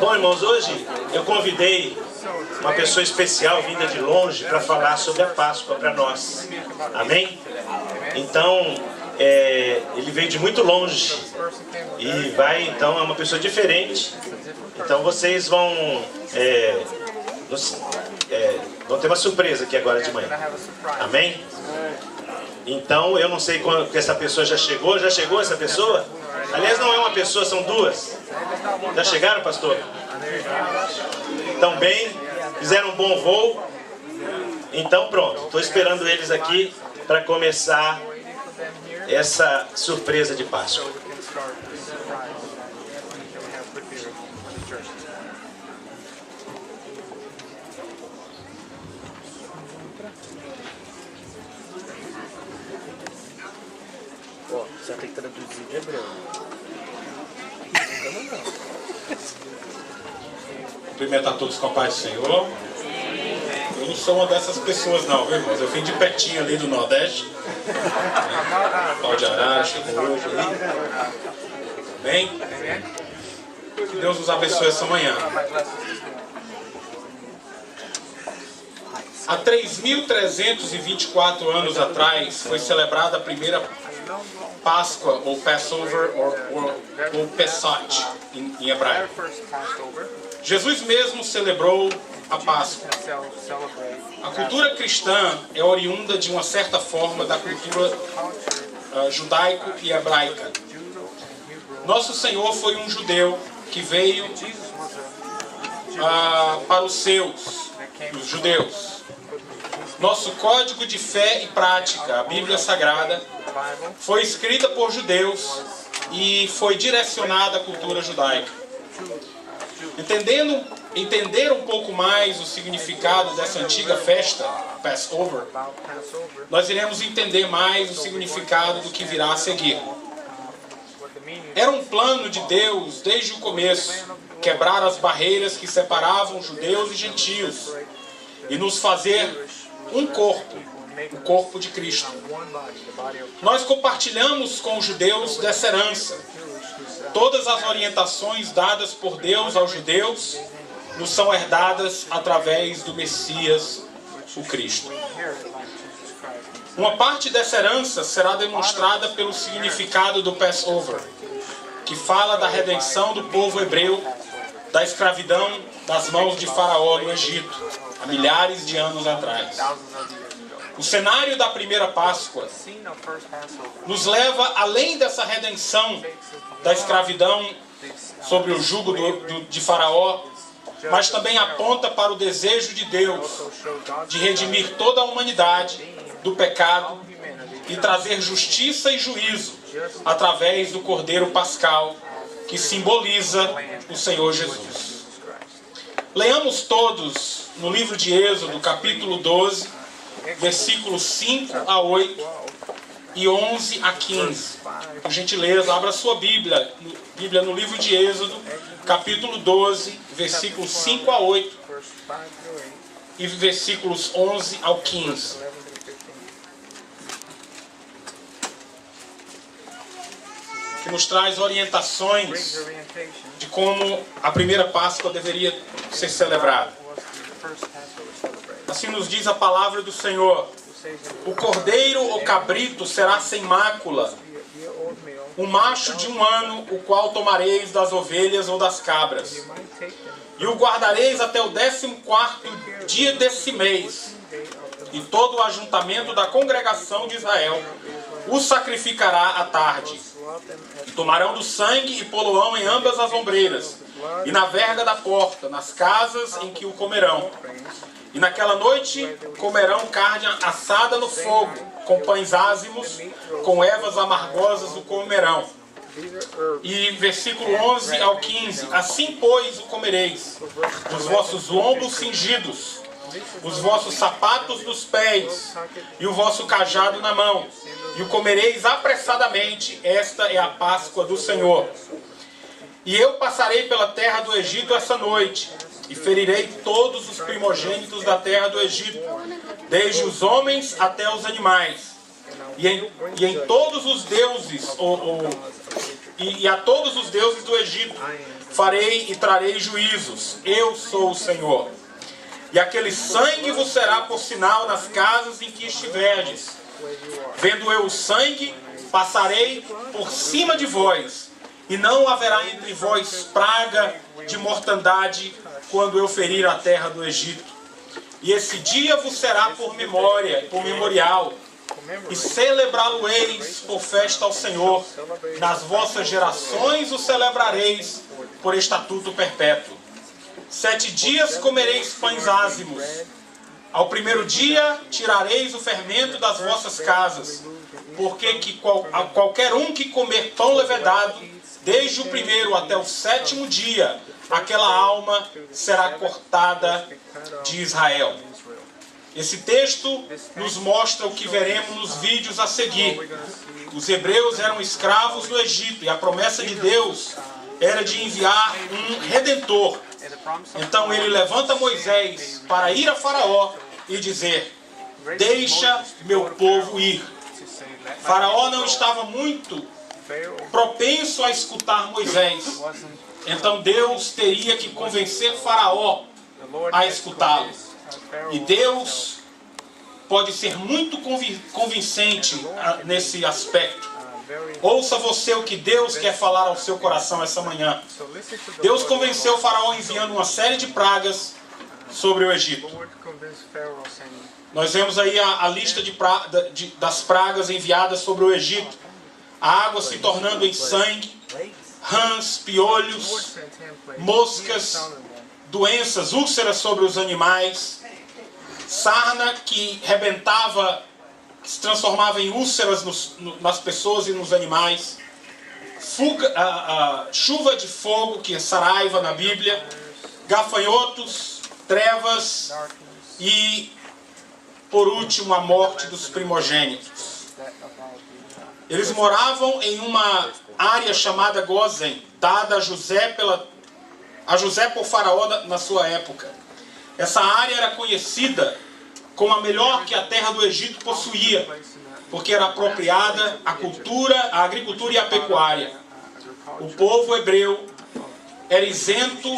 Bom, irmãos, hoje eu convidei uma pessoa especial vinda de longe para falar sobre a Páscoa para nós. Amém? Então, ele veio de muito longe e então é uma pessoa diferente. Então vocês vão ter uma surpresa aqui agora de manhã. Amém? Então, eu não sei quando essa pessoa já chegou. Já chegou essa pessoa? Aliás, não é uma pessoa, são duas. Já chegaram, pastor? Estão bem? Fizeram um bom voo? Então, pronto. Estou esperando eles aqui para começar essa surpresa de Páscoa. Você vai ter que traduzir de hebreu. Cumprimentar todos com a paz do Senhor. Eu não sou uma dessas pessoas não, viu, irmãos? Eu vim de pertinho ali do Nordeste. Pau de Arara, chegou hoje ali. Bem? Que Deus nos abençoe essa manhã. Há 3.324 anos atrás foi celebrada a primeira Páscoa, ou Passover, ou Pesach, em hebraico. Jesus mesmo celebrou a Páscoa. A cultura cristã é oriunda de uma certa forma da cultura judaico e hebraica. Nosso Senhor foi um judeu que veio para os seus, os judeus. Nosso código de fé e prática, a Bíblia Sagrada, foi escrita por judeus e foi direcionada à cultura judaica. Entender um pouco mais o significado dessa antiga festa, Passover, nós iremos entender mais o significado do que virá a seguir. Era um plano de Deus desde o começo, quebrar as barreiras que separavam judeus e gentios e nos fazer um corpo, o corpo de Cristo. Nós compartilhamos com os judeus dessa herança. Todas as orientações dadas por Deus aos judeus nos são herdadas através do Messias, o Cristo. Uma parte dessa herança será demonstrada pelo significado do Passover, que fala da redenção do povo hebreu da escravidão das mãos de Faraó no Egito, há milhares de anos atrás. O cenário da primeira Páscoa nos leva além dessa redenção da escravidão sobre o jugo de Faraó, mas também aponta para o desejo de Deus de redimir toda a humanidade do pecado e trazer justiça e juízo através do Cordeiro Pascal, que simboliza o Senhor Jesus. Leamos todos no livro de Êxodo, capítulo 12, versículos 5 a 8 e 11 a 15. Por gentileza, abra sua Bíblia no livro de Êxodo, capítulo 12, versículos 5 a 8 e versículos 11 ao 15. Que nos traz orientações de como a primeira Páscoa deveria ser celebrada. Assim nos diz a palavra do Senhor: o cordeiro ou cabrito será sem mácula, um macho de 1 ano, o qual tomareis das ovelhas ou das cabras, e o guardareis até o 14º dia desse mês, e todo o ajuntamento da congregação de Israel o sacrificará à tarde. E tomarão do sangue e pô-lo-ão em ambas as ombreiras, e na verga da porta, nas casas em que o comerão. E naquela noite comerão carne assada no fogo, com pães ázimos, com ervas amargosas o comerão. E versículo 11 ao 15: assim, pois, o comereis, os vossos lombos cingidos, os vossos sapatos nos pés, e o vosso cajado na mão, e o comereis apressadamente. Esta é a Páscoa do Senhor. E eu passarei pela terra do Egito essa noite, e ferirei todos os primogênitos da terra do Egito, desde os homens até os animais, e em todos os deuses, e a todos os deuses do Egito farei e trarei juízos. Eu sou o Senhor. E aquele sangue vos será por sinal nas casas em que estiverdes. Vendo eu o sangue, passarei por cima de vós, e não haverá entre vós praga de mortandade quando eu ferir a terra do Egito. E esse dia vos será por memória, por memorial, e celebrá-lo-eis por festa ao Senhor. Nas vossas gerações o celebrareis por estatuto perpétuo. 7 dias comereis pães ázimos. Ao primeiro dia tirareis o fermento das vossas casas, porque qualquer um que comer pão levedado, desde o primeiro até o 7º dia, aquela alma será cortada de Israel. Esse texto nos mostra o que veremos nos vídeos a seguir. Os hebreus eram escravos no Egito e a promessa de Deus era de enviar um redentor. Então ele levanta Moisés para ir a Faraó e dizer: deixa meu povo ir. Faraó não estava muito propenso a escutar Moisés. Então Deus teria que convencer Faraó a escutá-lo. E Deus pode ser muito convincente nesse aspecto. Ouça você o que Deus quer falar ao seu coração essa manhã. Deus convenceu o Faraó enviando uma série de pragas sobre o Egito. Nós vemos aí a lista das pragas enviadas sobre o Egito. A água se tornando em sangue, rãs, piolhos, moscas, doenças, úlceras sobre os animais, sarna que rebentava, que se transformava em úlceras nas pessoas e nos animais, chuva de fogo, que é saraiva na Bíblia, gafanhotos, trevas e, por último, a morte dos primogênitos. Eles moravam em uma área chamada Gósen, dada a José por Faraó na sua época. Essa área era conhecida como a melhor que a terra do Egito possuía, porque era apropriada à cultura, à agricultura e à pecuária. O povo hebreu era isento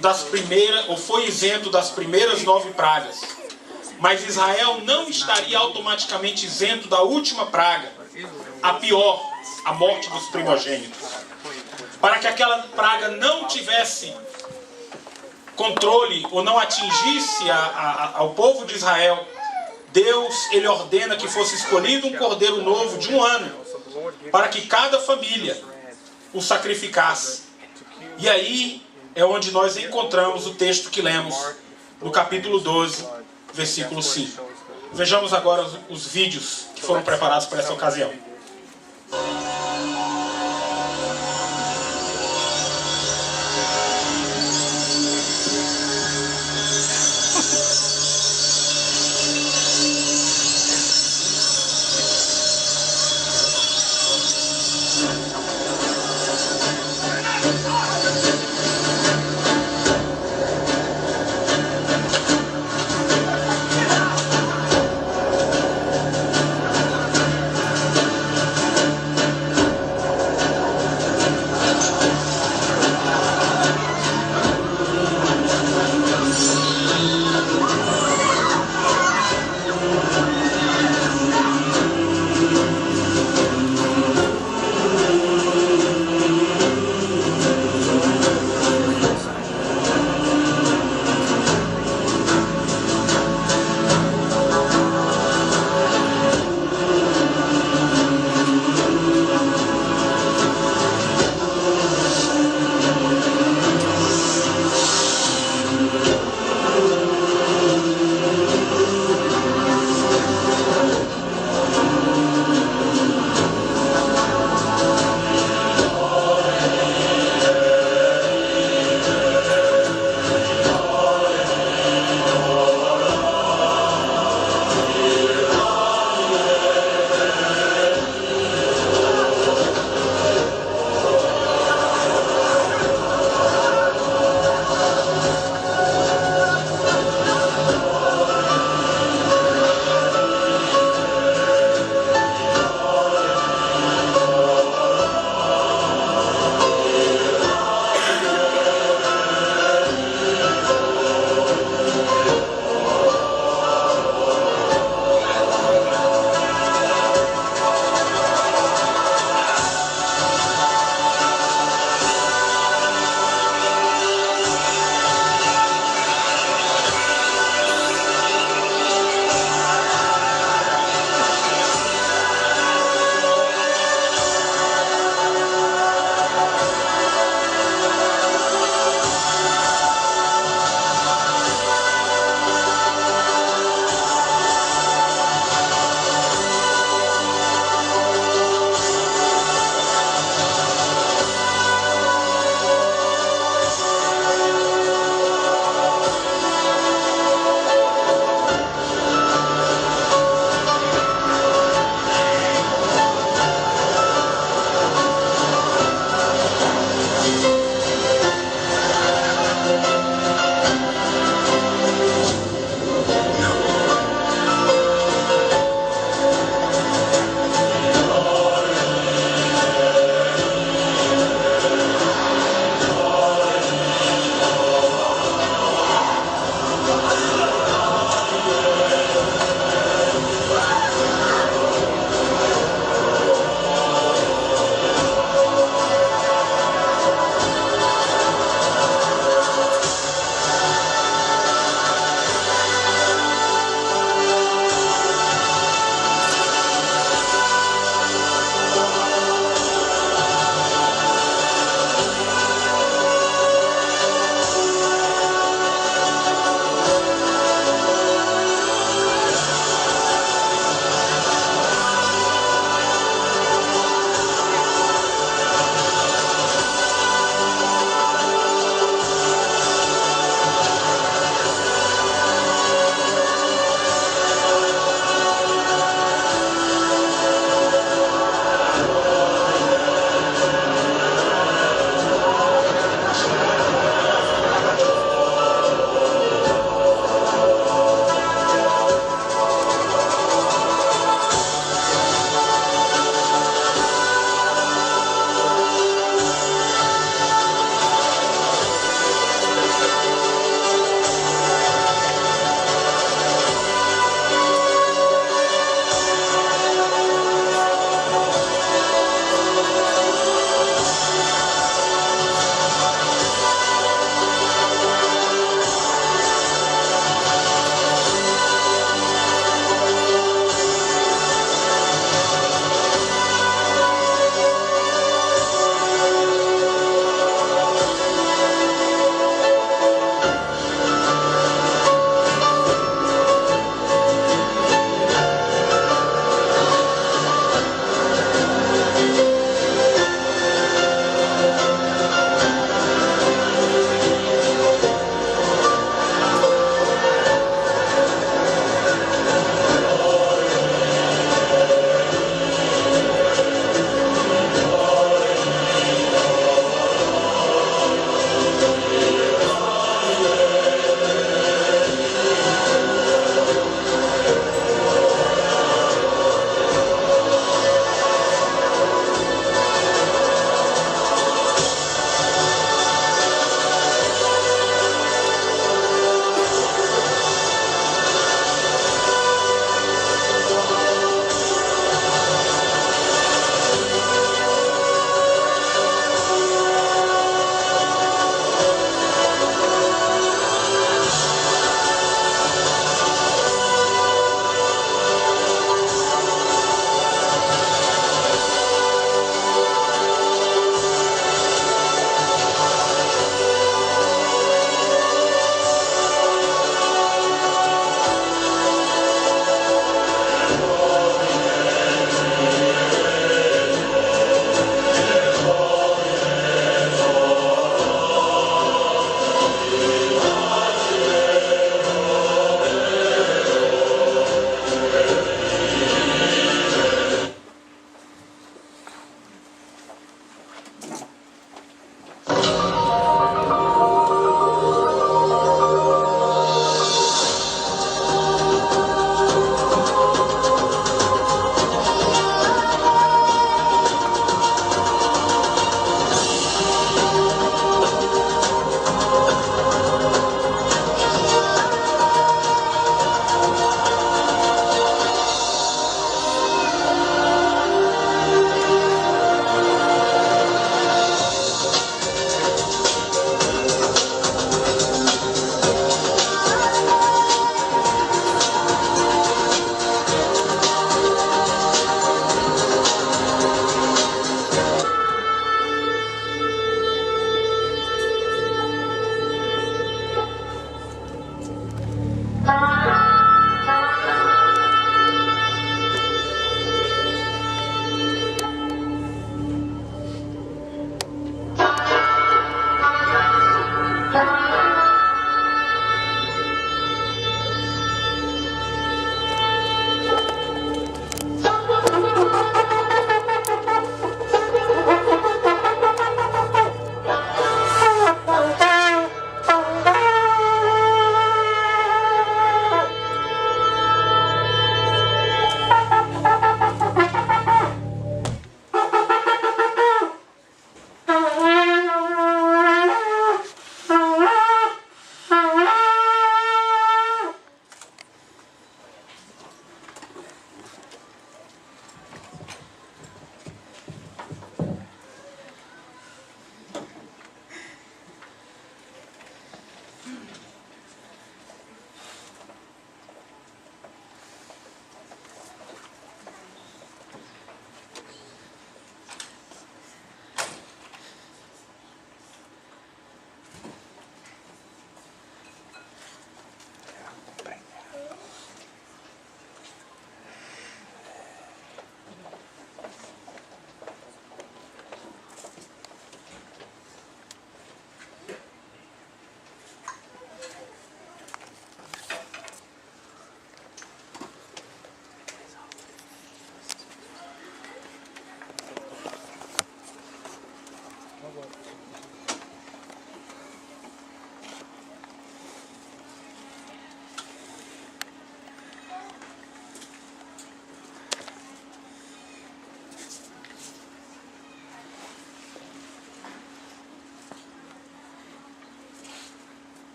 das primeiras, ou foi isento das primeiras 9 pragas. Mas Israel não estaria automaticamente isento da última praga, a pior, a morte dos primogênitos. Para que aquela praga não tivesse controle ou não atingisse ao povo de Israel, Deus ele ordena que fosse escolhido um cordeiro novo de 1 ano, para que cada família o sacrificasse. E aí é onde nós encontramos o texto que lemos no capítulo 12, versículo 5. Vejamos agora os vídeos que foram preparados para essa ocasião.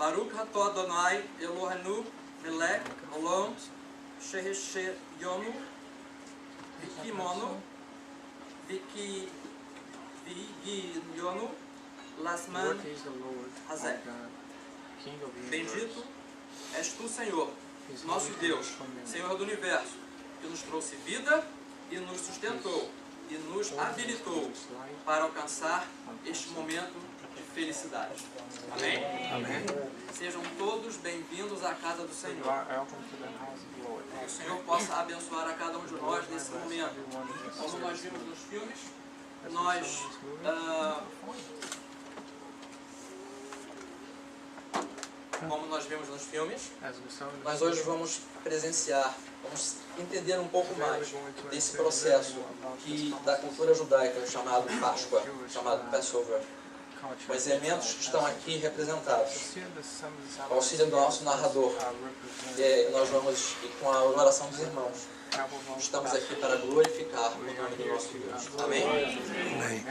Baruch atah Adonai Eloheinu melech olam shehesheyonu vikimono vigiyono lasman hazeh. Bendito és tu, Senhor, nosso Deus, Senhor do Universo, que nos trouxe vida e nos sustentou e nos habilitou para alcançar este momento de felicidade. Amém? Amém. Sejam todos bem-vindos à casa do Senhor. Que o Senhor possa abençoar a cada um de nós nesse momento. Como nós vimos nos filmes, nós nós hoje vamos presenciar, vamos entender um pouco mais desse processo da cultura judaica chamado Páscoa, chamado Passover. Os elementos que estão aqui representados. Com o auxílio do nosso narrador, nós vamos, com a oração dos irmãos, estamos aqui para glorificar o nome do nosso Deus. Amém? Amém.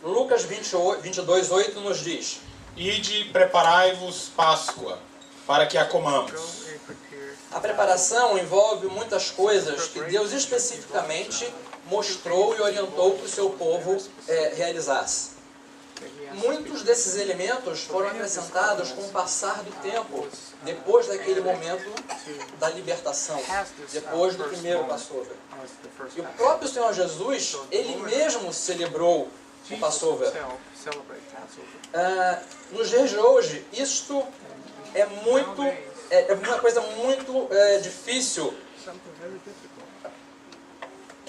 Lucas 22:8 nos diz: Ide, preparai-vos Páscoa, para que a comamos. A preparação envolve muitas coisas que Deus especificamente mostrou e orientou que o seu povo realizasse. Muitos desses elementos foram acrescentados com o passar do tempo, depois daquele momento da libertação, depois do primeiro Passover. E o próprio Senhor Jesus, Ele mesmo celebrou o Passover. Nos dias de hoje, isto é uma coisa muito difícil,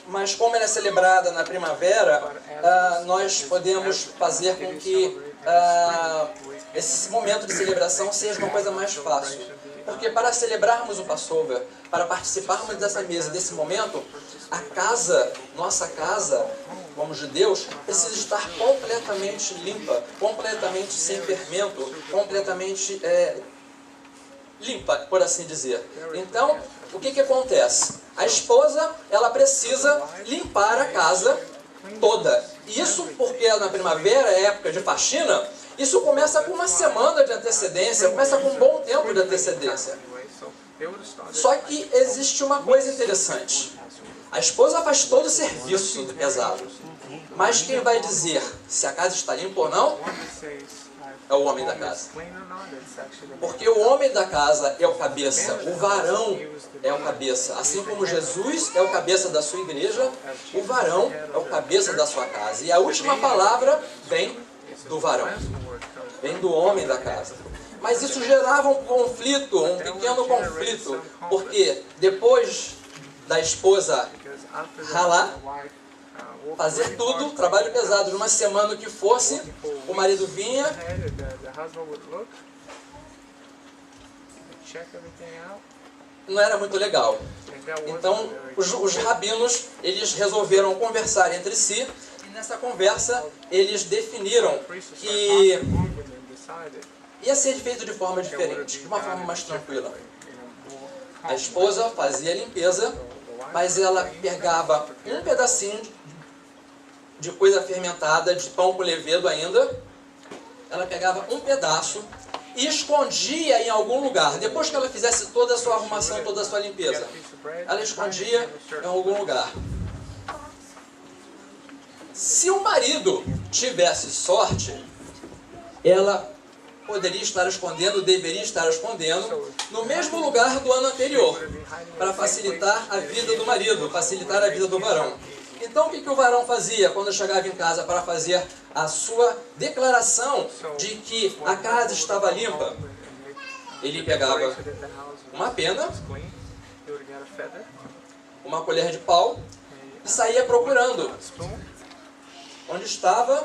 mas como ela é celebrada na primavera, nós podemos fazer com que esse momento de celebração seja uma coisa mais fácil. Porque para celebrarmos o Passover, para participarmos dessa mesa, desse momento, a casa, nossa casa, como judeus, precisa estar completamente limpa, completamente sem fermento, completamente limpa, por assim dizer. Então, o que acontece? A esposa, ela precisa limpar a casa toda. Isso porque na primavera, é época de faxina, isso começa com uma semana de antecedência, começa com um bom tempo de antecedência. Só que existe uma coisa interessante. A esposa faz todo o serviço do pesado. Mas quem vai dizer se a casa está limpa ou não é o homem da casa. Porque o homem da casa é o cabeça, o varão é o cabeça. Assim como Jesus é o cabeça da sua igreja, o varão é o cabeça da sua casa. E a última palavra vem do varão, vem do homem da casa. Mas isso gerava um conflito, um pequeno conflito, porque depois da esposa ralar, fazer tudo, trabalho pesado, numa semana que fosse, o marido vinha, não era muito legal. Então, os rabinos, eles resolveram conversar entre si, e nessa conversa, eles definiram que ia ser feito de forma diferente, de uma forma mais tranquila. A esposa fazia a limpeza, mas ela pegava um pedacinho de coisa fermentada, de pão com levedo ainda, ela pegava um pedaço e escondia em algum lugar. Depois que ela fizesse toda a sua arrumação, toda a sua limpeza, ela escondia em algum lugar. Se o marido tivesse sorte, ela poderia estar escondendo, deveria estar escondendo, no mesmo lugar do ano anterior, para facilitar a vida do marido, facilitar a vida do varão. Então o que o varão fazia quando chegava em casa para fazer a sua declaração de que a casa estava limpa? Ele pegava uma pena, uma colher de pau e saía procurando onde estava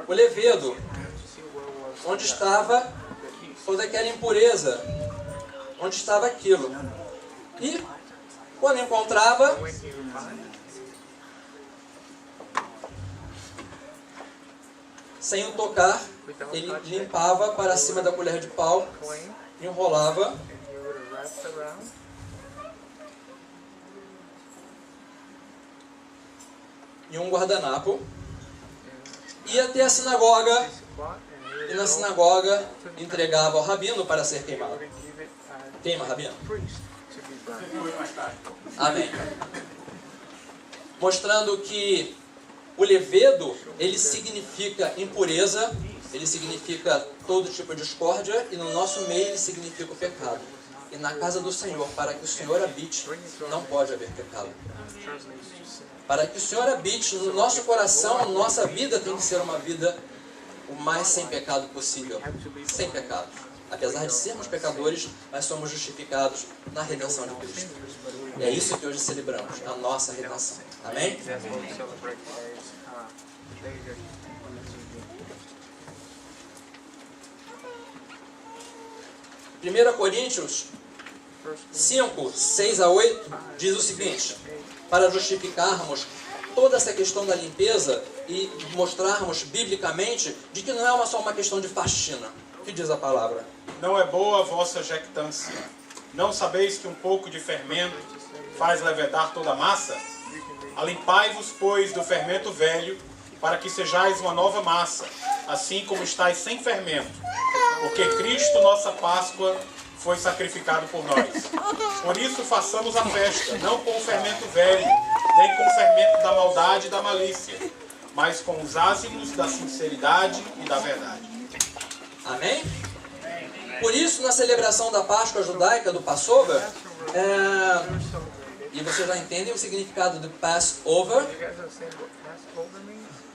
o levedo, onde estava toda aquela impureza, onde estava aquilo. E quando encontrava, sem o tocar, ele limpava para cima da colher de pau, enrolava em um guardanapo ia até a sinagoga e na sinagoga entregava ao rabino para ser queimado. Queima, rabino. Amém. Mostrando que o levedo, ele significa impureza, ele significa todo tipo de discórdia, e no nosso meio ele significa o pecado. E na casa do Senhor, para que o Senhor habite, não pode haver pecado. Para que o Senhor habite no nosso coração, nossa vida tem que ser uma vida o mais sem pecado possível. Sem pecado. Apesar de sermos pecadores, nós somos justificados na redenção de Cristo. E é isso que hoje celebramos, a nossa redenção. Amém? 1 Coríntios 5, 6 a 8 diz o seguinte: para justificarmos toda essa questão da limpeza e mostrarmos biblicamente de que não é só uma questão de faxina. O que diz a palavra? Não é boa a vossa jactância. Não sabeis que um pouco de fermento faz levedar toda a massa? Alimpai-vos, pois, do fermento velho, para que sejais uma nova massa, assim como estáis sem fermento. Porque Cristo, nossa Páscoa, foi sacrificado por nós. Por isso façamos a festa, não com o fermento velho, nem com o fermento da maldade e da malícia, mas com os ázimos da sinceridade e da verdade. Amém? Por isso, na celebração da Páscoa judaica, do Passover, e vocês já entendem o significado do Passover.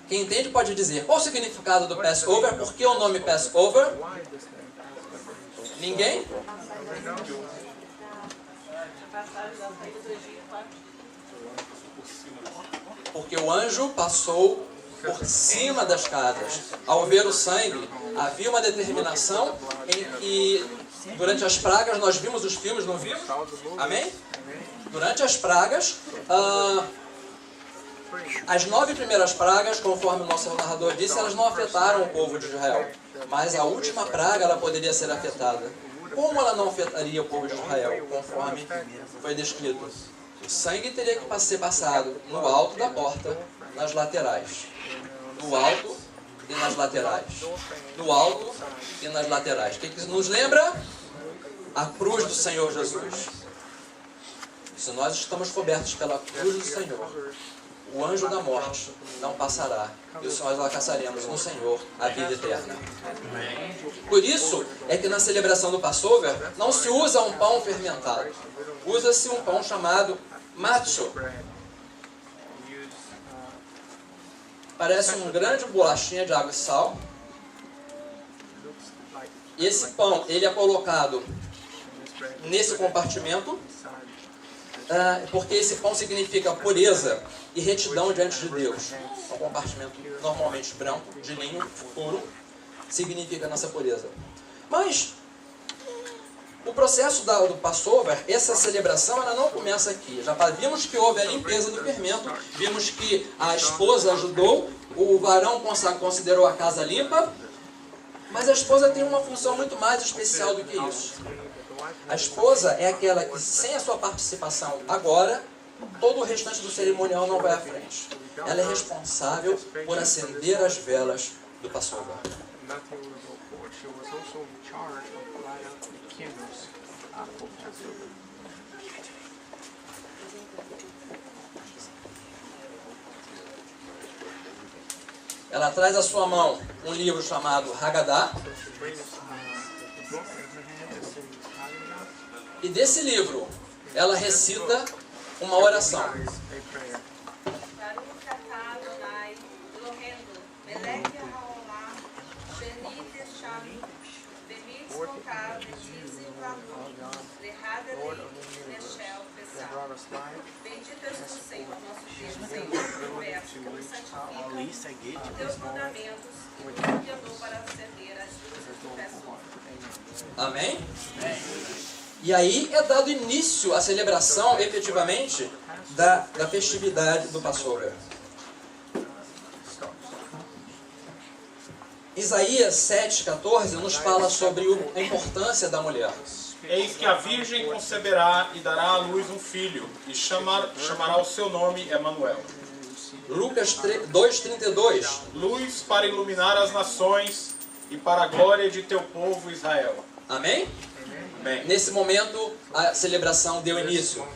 Quem entende pode dizer, qual o significado do Passover? Por que o nome Passover? Ninguém? Porque o anjo passou por cima das casas. Ao ver o sangue, havia uma determinação em que, durante as pragas, nós vimos os filmes, não vimos? Amém? Durante as pragas, as 9 primeiras pragas, conforme o nosso narrador disse, elas não afetaram o povo de Israel. Mas a última praga, ela poderia ser afetada. Como ela não afetaria o povo de Israel? Conforme foi descrito. O sangue teria que ser passado no alto da porta, nas laterais. No alto e nas laterais. No alto e nas laterais. O que nos lembra? A cruz do Senhor Jesus. Se nós estamos cobertos pela cruz do Senhor, o anjo da morte não passará, e nós alcançaremos no Senhor a vida eterna. Por isso é que na celebração do Passover não se usa um pão fermentado. Usa-se um pão chamado matzo. Parece um grande bolachinha de água e sal. E esse pão, ele é colocado nesse compartimento, porque esse pão significa pureza e retidão diante de Deus. Um compartimento normalmente branco, de linho puro, significa nossa pureza. Mas o processo do Passover, essa celebração, ela não começa aqui. Já vimos que houve a limpeza do fermento, vimos que a esposa ajudou, o varão considerou a casa limpa, mas a esposa tem uma função muito mais especial do que isso. A esposa é aquela que, sem a sua participação agora, todo o restante do cerimonial não vai à frente. Ela é responsável por acender as velas do Passover. Ela traz à sua mão um livro chamado Haggadah. E desse livro, ela recita uma oração. Bendito és tu, Senhor, nosso Deus, Senhor, verso que nos santifica com teus mandamentos e nos guiou para acender as luzes do verso. Amém? E aí é dado início à celebração, efetivamente, da festividade do Passover. Isaías 7,14 nos fala sobre a importância da mulher. Eis que a virgem conceberá e dará à luz um filho, e chamará o seu nome Emanuel. Lucas 2:32. Luz para iluminar as nações e para a glória de teu povo Israel. Amém? Amém. Nesse momento, a celebração deu início.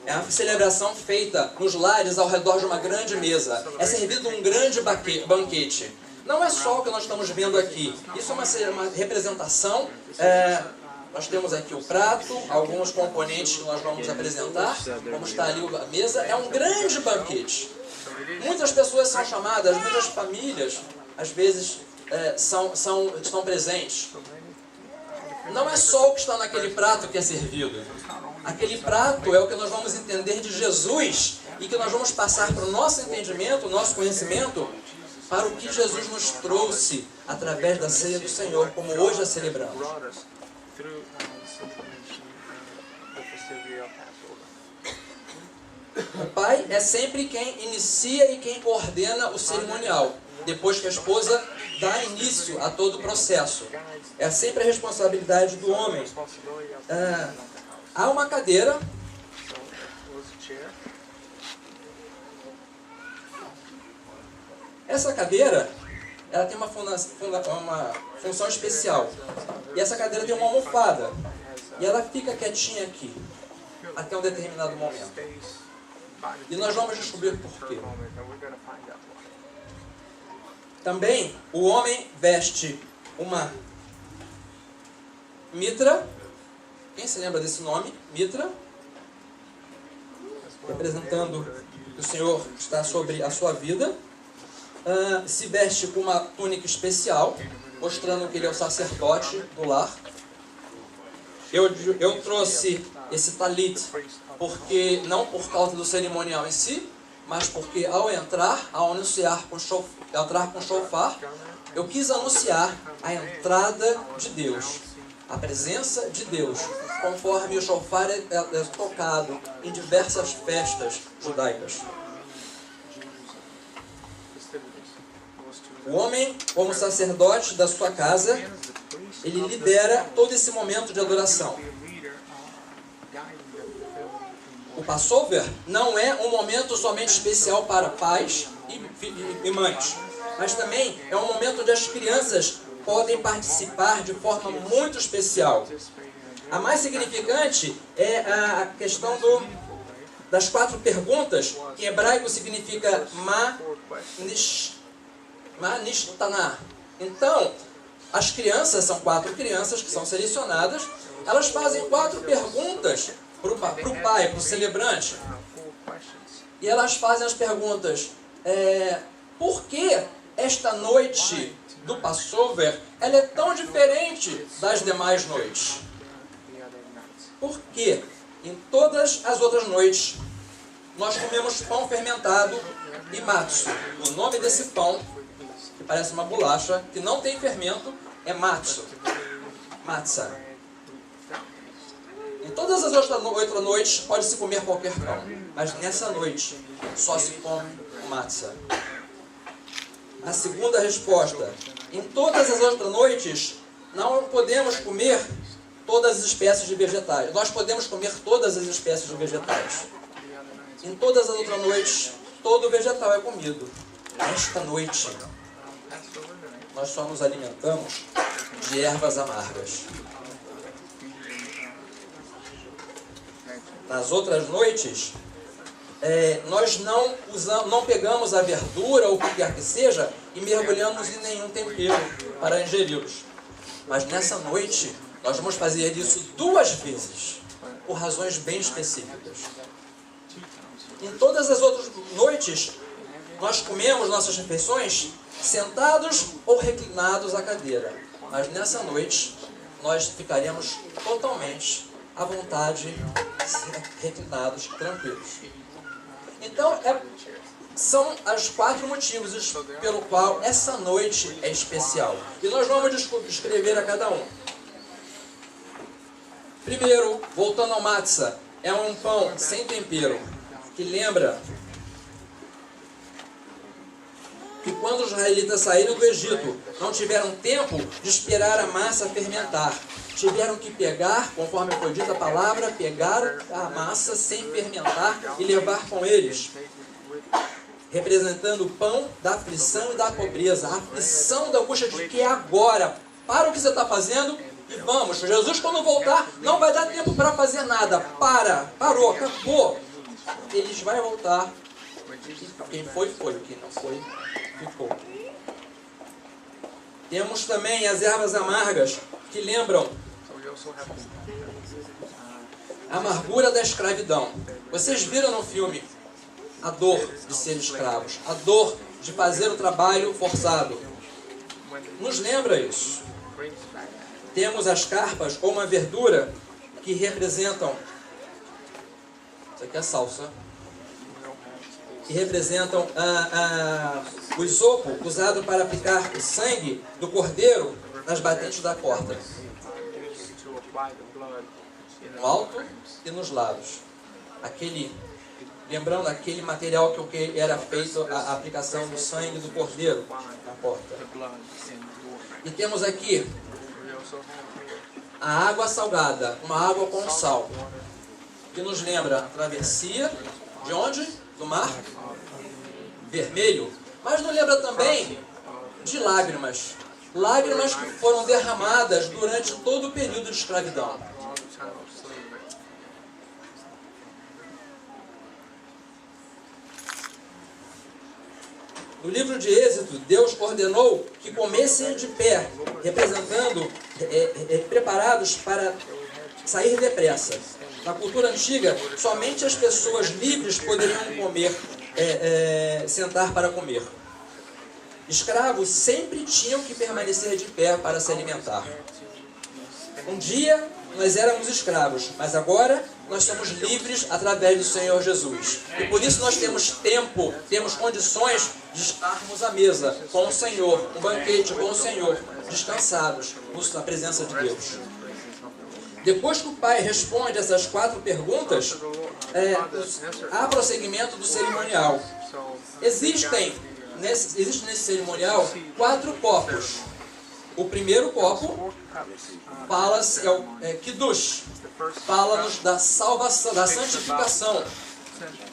É uma celebração feita nos lares ao redor de uma grande mesa. É servido um grande banquete. Não é só o que nós estamos vendo aqui. Isso é uma representação. Nós temos aqui o prato, alguns componentes que nós vamos apresentar. Como está ali a mesa. É um grande banquete. Muitas pessoas são chamadas, muitas famílias, às vezes, estão presentes. Não é só o que está naquele prato que é servido. Aquele prato é o que nós vamos entender de Jesus e que nós vamos passar para o nosso entendimento, o nosso conhecimento, para o que Jesus nos trouxe através da ceia do Senhor, como hoje a celebramos. O pai é sempre quem inicia e quem coordena o cerimonial, depois que a esposa dá início a todo o processo. É sempre a responsabilidade do homem. Há uma cadeira. Essa cadeira, ela tem uma função especial. E essa cadeira tem uma almofada. E ela fica quietinha aqui, até um determinado momento. E nós vamos descobrir por quê. Também, o homem veste uma mitra. Quem se lembra desse nome? Mitra. Representando que o Senhor está sobre a sua vida. Se veste com uma túnica especial, mostrando que ele é o sacerdote do lar. Eu trouxe esse talit, porque não por causa do cerimonial em si, mas porque ao anunciar com shofar, eu quis anunciar a entrada de Deus, a presença de Deus, conforme o shofar é tocado em diversas festas judaicas. O homem, como sacerdote da sua casa, ele lidera todo esse momento de adoração. O Passover não é um momento somente especial para pais e mães, mas também é um momento onde as crianças podem participar de forma muito especial. A mais significante é a questão das 4 perguntas, que em hebraico significa Manishtaná. Então, as crianças, são 4 crianças que são selecionadas, elas fazem 4 perguntas para o pai, para o celebrante. E elas fazem as perguntas, por que esta noite do Passover ela é tão diferente das demais noites? Por que em todas as outras noites nós comemos pão fermentado e matzo? O nome desse pão, que parece uma bolacha, que não tem fermento, é matzo. Matzah. Em todas as outras noites pode-se comer qualquer pão, mas nessa noite só se come matzah. A segunda resposta: em todas as outras noites não podemos comer todas as espécies de vegetais. Nós podemos comer todas as espécies de vegetais. Em todas as outras noites, todo vegetal é comido. Esta noite, nós só nos alimentamos de ervas amargas. Nas outras noites, nós não pegamos a verdura ou o que quer que seja e mergulhamos em nenhum tempero para ingeri-los. Mas nessa noite, nós vamos fazer isso 2 vezes, por razões bem específicas. Em todas as outras noites, nós comemos nossas refeições sentados ou reclinados à cadeira. Mas nessa noite, nós ficaremos totalmente à vontade, reclinados, tranquilos. Então, são os 4 motivos pelo qual essa noite é especial. E nós vamos descrever a cada um. Primeiro, voltando ao matzah, é um pão sem tempero, que lembra que quando os israelitas saíram do Egito, não tiveram tempo de esperar a massa fermentar. Tiveram que pegar, conforme foi dita a palavra, pegar a massa sem fermentar e levar com eles. representando o pão da aflição e da pobreza. A aflição da angústia de que é agora. Para o que você está fazendo e vamos. Jesus, quando voltar, não vai dar tempo para fazer nada. Parou, acabou. Ele vai voltar. Quem foi, foi. Quem não foi, ficou. Temos também as ervas amargas, que lembram a amargura da escravidão. Vocês viram no filme a dor de ser escravos, a dor de fazer o trabalho forçado. Nos lembra isso. Temos as carpas, ou uma verdura, que representam, isso aqui é salsa, que representam o isopo usado para aplicar o sangue do cordeiro nas batentes da porta, no alto e nos lados. Lembrando aquele material que era feito a aplicação do sangue do cordeiro na porta. E temos aqui a água salgada, uma água com sal, que nos lembra a travessia de onde? Do Mar Vermelho. Mas nos lembra também de lágrimas. Lágrimas que foram derramadas durante todo o período de escravidão. No livro de Êxodo, Deus ordenou que comessem de pé, representando, preparados para sair depressa. Na cultura antiga, somente as pessoas livres poderiam comer, sentar para comer. Escravos sempre tinham que permanecer de pé para se alimentar. Um dia nós éramos escravos, mas agora nós somos livres através do Senhor Jesus. E por isso nós temos tempo, temos condições de estarmos à mesa com o Senhor, um banquete com o Senhor, descansados na presença de Deus. Depois que o Pai responde essas 4 perguntas, há prosseguimento do cerimonial. Existe nesse cerimonial 4 copos. O primeiro copo fala-se, Kiddush, fala-nos da salvação, da santificação,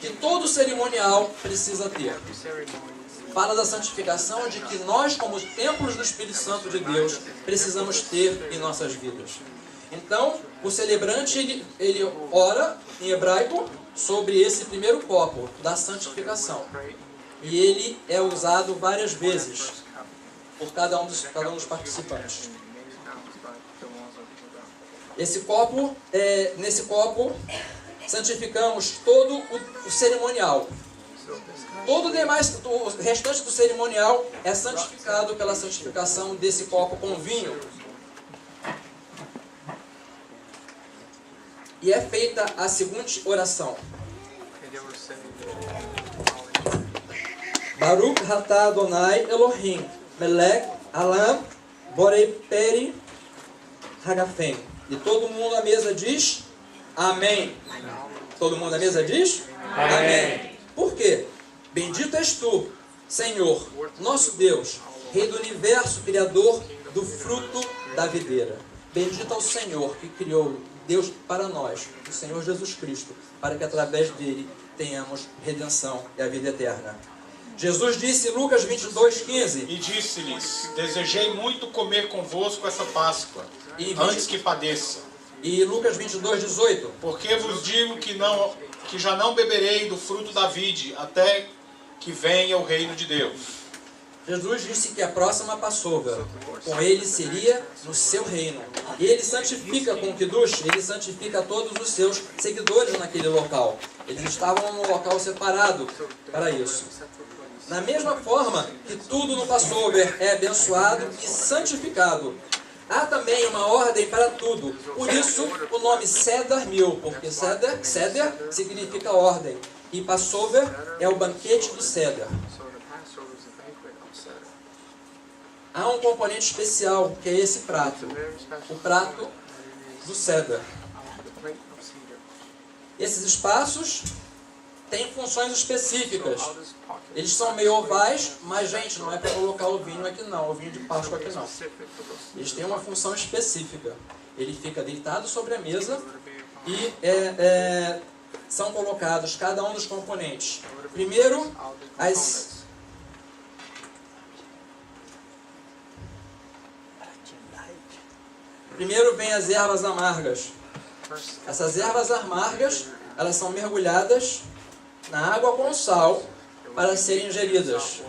que todo cerimonial precisa ter. Fala da santificação de que nós, como templos do Espírito Santo de Deus, precisamos ter em nossas vidas. Então, o celebrante, ele ora em hebraico sobre esse primeiro copo da santificação. E ele é usado várias vezes por cada um dos participantes. Nesse copo, santificamos todo o cerimonial. Todo o restante do cerimonial é santificado pela santificação desse copo com vinho. E é feita a seguinte oração: Baruch atah Adonai Elohim Melech Alam Borei Peri Hagafem. E todo mundo à mesa diz amém. Todo mundo à mesa diz amém. Por quê? Bendito és tu, Senhor, nosso Deus, Rei do universo, Criador do fruto da videira. Bendito é o Senhor que criou Deus para nós, o Senhor Jesus Cristo, para que através dele tenhamos redenção e a vida eterna. Jesus disse em Lucas 22:15: E disse-lhes: Desejei muito comer convosco essa Páscoa, antes que padeça. E Lucas 22:18: Porque vos digo que já não beberei do fruto da vide, até que venha o reino de Deus. Jesus disse que a próxima Páscoa com ele seria no seu reino. E ele santifica com o Kiddush, ele santifica todos os seus seguidores naquele local. Eles estavam num local separado para isso. Da mesma forma que tudo no Passover é abençoado e santificado, há também uma ordem para tudo. Por isso o nome Seder Mil, porque Seder significa ordem. E Passover é o banquete do Seder. Há um componente especial, que é esse prato. O prato do Seder. Esses espaços têm funções específicas. Eles são meio ovais, mas, gente, não é para colocar o vinho aqui não, o vinho de Páscoa aqui não. Eles têm uma função específica. Ele fica deitado sobre a mesa e são colocados cada um dos componentes. Primeiro, Primeiro vem as ervas amargas. Essas ervas amargas, elas são mergulhadas na água com sal para serem ingeridas.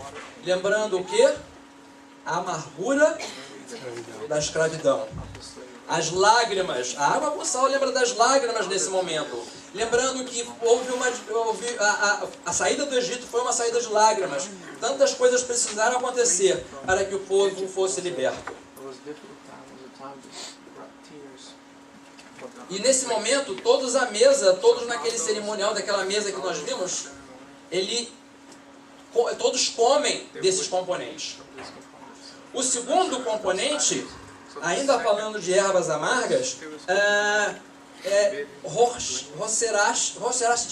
Lembrando o que? A amargura da escravidão. As lágrimas. A água com sal lembra das lágrimas nesse momento. Lembrando que a saída do Egito foi uma saída de lágrimas. Tantas coisas precisaram acontecer para que o povo fosse liberto. E nesse momento, todos à mesa, todos naquele cerimonial daquela mesa que nós vimos, todos comem desses componentes. O segundo componente, ainda falando de ervas amargas, Roserache.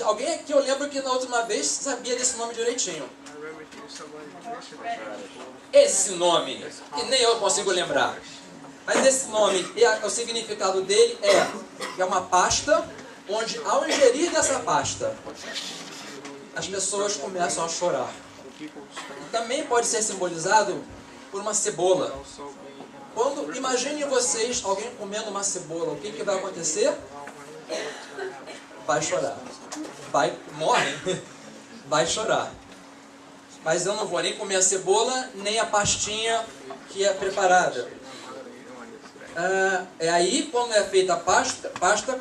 Alguém aqui, eu lembro que na última vez sabia desse nome direitinho. Esse nome, que nem eu consigo lembrar. Mas esse nome, o significado dele é uma pasta, onde ao ingerir dessa pasta, as pessoas começam a chorar. E também pode ser simbolizado por uma cebola. Imaginem vocês, alguém comendo uma cebola, o que vai acontecer? Vai chorar. Morre. Vai chorar. Mas eu não vou nem comer a cebola, nem a pastinha que é preparada. Aí, quando é feita a pasta,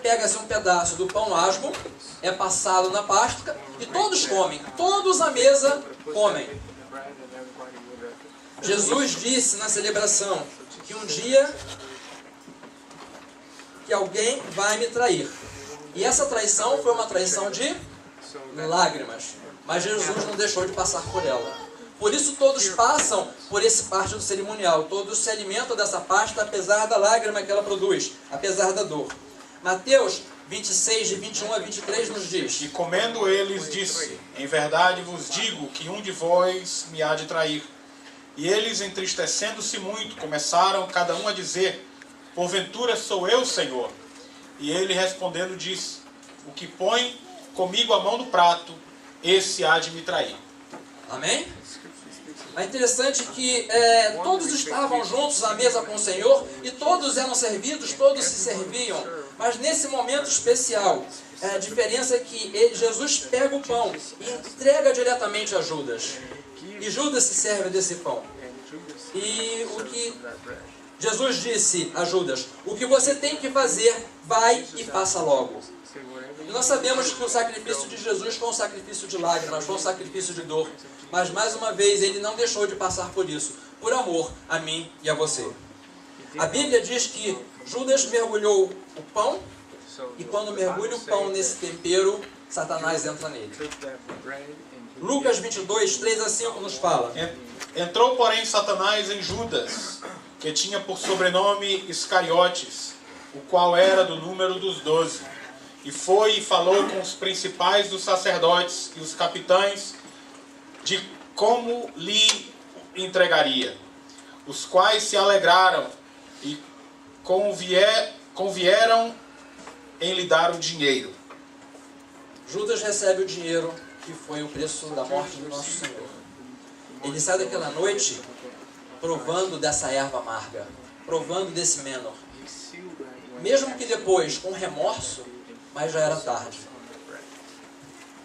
pega-se um pedaço do pão asmo, é passado na pasta e todos comem. Todos à mesa comem. Jesus disse na celebração que um dia que alguém vai me trair. E essa traição foi uma traição de lágrimas. Mas Jesus não deixou de passar por ela. Por isso todos passam por esse parte do cerimonial. Todos se alimentam dessa pasta, apesar da lágrima que ela produz, apesar da dor. Mateus 26, de 21 a 23 nos diz: E comendo eles, disse: Em verdade vos digo que um de vós me há de trair. E eles, entristecendo-se muito, começaram cada um a dizer: Porventura sou eu, Senhor? E ele respondendo disse: O que põe comigo a mão no prato, esse há de me trair. Amém? É interessante que todos estavam juntos à mesa com o Senhor e todos eram servidos, todos se serviam. Mas nesse momento especial, a diferença é que Jesus pega o pão e entrega diretamente a Judas. E Judas se serve desse pão. E o que Jesus disse a Judas: o que você tem que fazer, vai e faça logo. E nós sabemos que o sacrifício de Jesus foi um sacrifício de lágrimas, foi um sacrifício de dor. Mas mais uma vez, ele não deixou de passar por isso, por amor a mim e a você. A Bíblia diz que Judas mergulhou o pão, e quando mergulha o pão nesse tempero, Satanás entra nele. Lucas 22, 3 a 5 nos fala: Entrou, porém, Satanás em Judas, que tinha por sobrenome Iscariotes, o qual era do número dos 12. E foi e falou com os principais dos sacerdotes e os capitães de como lhe entregaria, os quais se alegraram e convieram em lhe dar o dinheiro. Judas recebe o dinheiro que foi o preço da morte do nosso Senhor. Ele sai daquela noite provando dessa erva amarga, provando desse menor. Mesmo que depois, com remorso, mas já era tarde.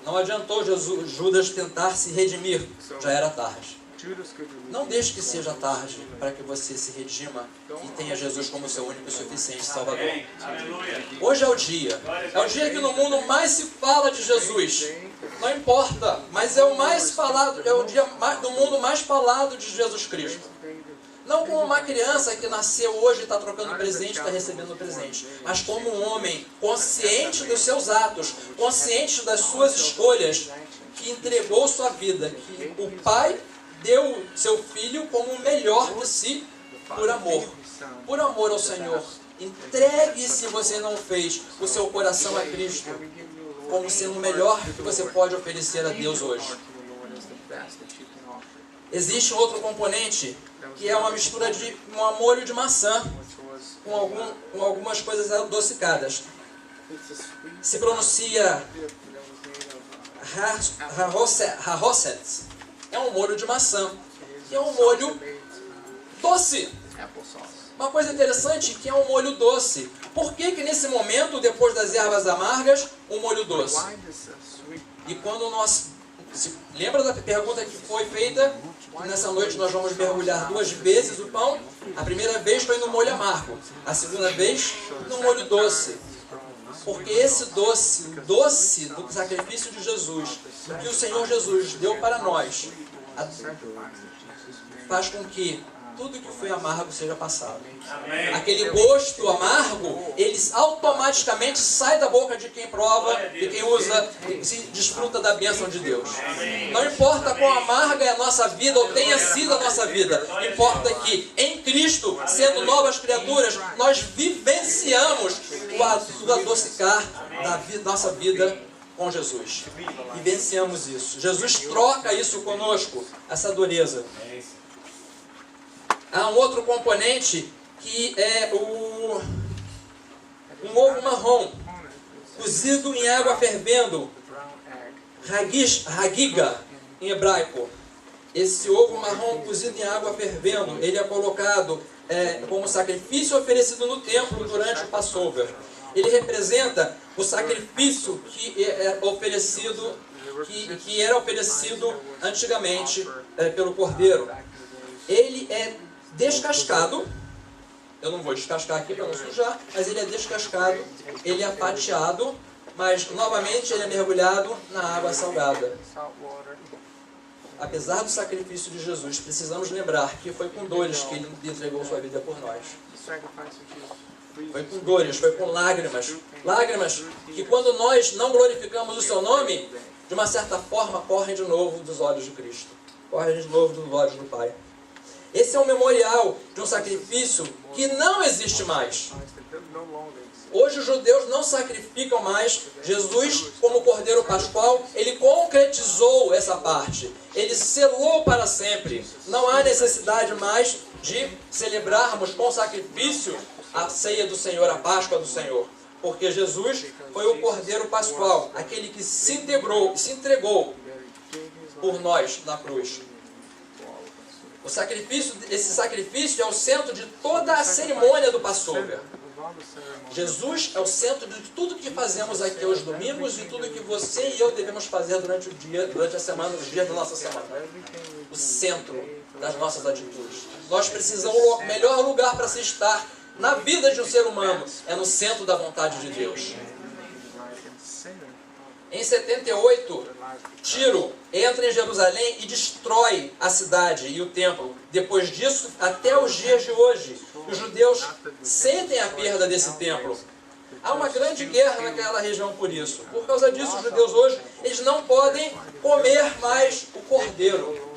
Não adiantou Judas tentar se redimir, já era tarde. Não deixe que seja tarde para que você se redima e tenha Jesus como seu único e suficiente Salvador. Hoje é o dia que no mundo mais se fala de Jesus. Não importa, mas é o mais falado, é o dia do mundo mais falado de Jesus Cristo. Não como uma criança que nasceu hoje e está trocando presente, está recebendo presente. Mas como um homem consciente dos seus atos, consciente das suas escolhas, que entregou sua vida, que o Pai deu seu Filho como o melhor de si, por amor. Por amor ao Senhor. Entregue, se você não fez, o seu coração a Cristo, como sendo o melhor que você pode oferecer a Deus hoje. Existe outro componente, que é uma mistura de um molho de maçã com algumas coisas adocicadas. Se pronuncia Haroset. É um molho de maçã. Que é um molho doce. Uma coisa interessante que é um molho doce. Por que que nesse momento, depois das ervas amargas, um molho doce? E quando nós... Lembra da pergunta que foi feita? Nessa noite nós vamos mergulhar 2 vezes o pão. A primeira vez foi no molho amargo. A segunda vez no molho doce. Porque esse doce do sacrifício de Jesus, do que o Senhor Jesus deu para nós, faz com que tudo que foi amargo seja passado. Amém. Aquele gosto amargo, ele automaticamente sai da boca de quem prova, de quem usa e se desfruta da bênção de Deus. Amém. Não importa quão amarga é a nossa vida ou tenha sido a nossa vida, importa que em Cristo, sendo novas criaturas, nós vivenciamos o adocicar da nossa vida com Jesus. Vivenciamos isso. Jesus troca isso conosco, essa dureza. Há um outro componente que é um ovo marrom, cozido em água fervendo, hagiga em hebraico. Esse ovo marrom cozido em água fervendo, ele é colocado como sacrifício oferecido no templo durante o Passover. Ele representa o sacrifício que era oferecido antigamente pelo cordeiro. Ele é descascado, eu não vou descascar aqui para não sujar, mas ele é descascado, ele é fatiado, mas novamente ele é mergulhado na água salgada. Apesar do sacrifício de Jesus, precisamos lembrar que foi com dores que ele entregou sua vida por nós. Foi com dores, foi com lágrimas. Lágrimas que quando nós não glorificamos o seu nome, de uma certa forma correm de novo dos olhos de Cristo. Correm de novo dos olhos do Pai. Esse é um memorial de um sacrifício que não existe mais. Hoje os judeus não sacrificam mais. Jesus, como Cordeiro Pascual, ele concretizou essa parte. Ele selou para sempre. Não há necessidade mais de celebrarmos com sacrifício a ceia do Senhor, a Páscoa do Senhor. Porque Jesus foi o Cordeiro Pascual, aquele que se entregou por nós na cruz. Esse sacrifício é o centro de toda a cerimônia do Passover. Jesus é o centro de tudo que fazemos aqui aos domingos e tudo que você e eu devemos fazer durante o dia, durante a semana, os dias da nossa semana. O centro das nossas atitudes. Nós precisamos, o melhor lugar para se estar na vida de um ser humano é no centro da vontade de Deus. Em 78, Tiro entra em Jerusalém e destrói a cidade e o templo. Depois disso, até os dias de hoje, os judeus sentem a perda desse templo. Há uma grande guerra naquela região por isso. Por causa disso, os judeus hoje, eles não podem comer mais o cordeiro.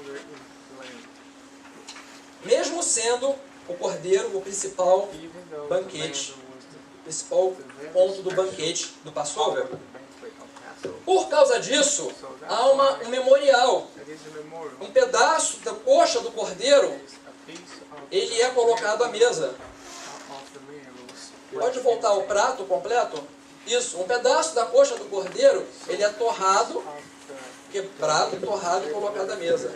Mesmo sendo o cordeiro o principal banquete, o principal ponto do banquete do Passover. Por causa disso, há um memorial. Um pedaço da coxa do cordeiro, ele é colocado à mesa. Pode voltar ao prato completo? Isso, um pedaço da coxa do cordeiro, ele é torrado, quebrado, torrado e colocado à mesa.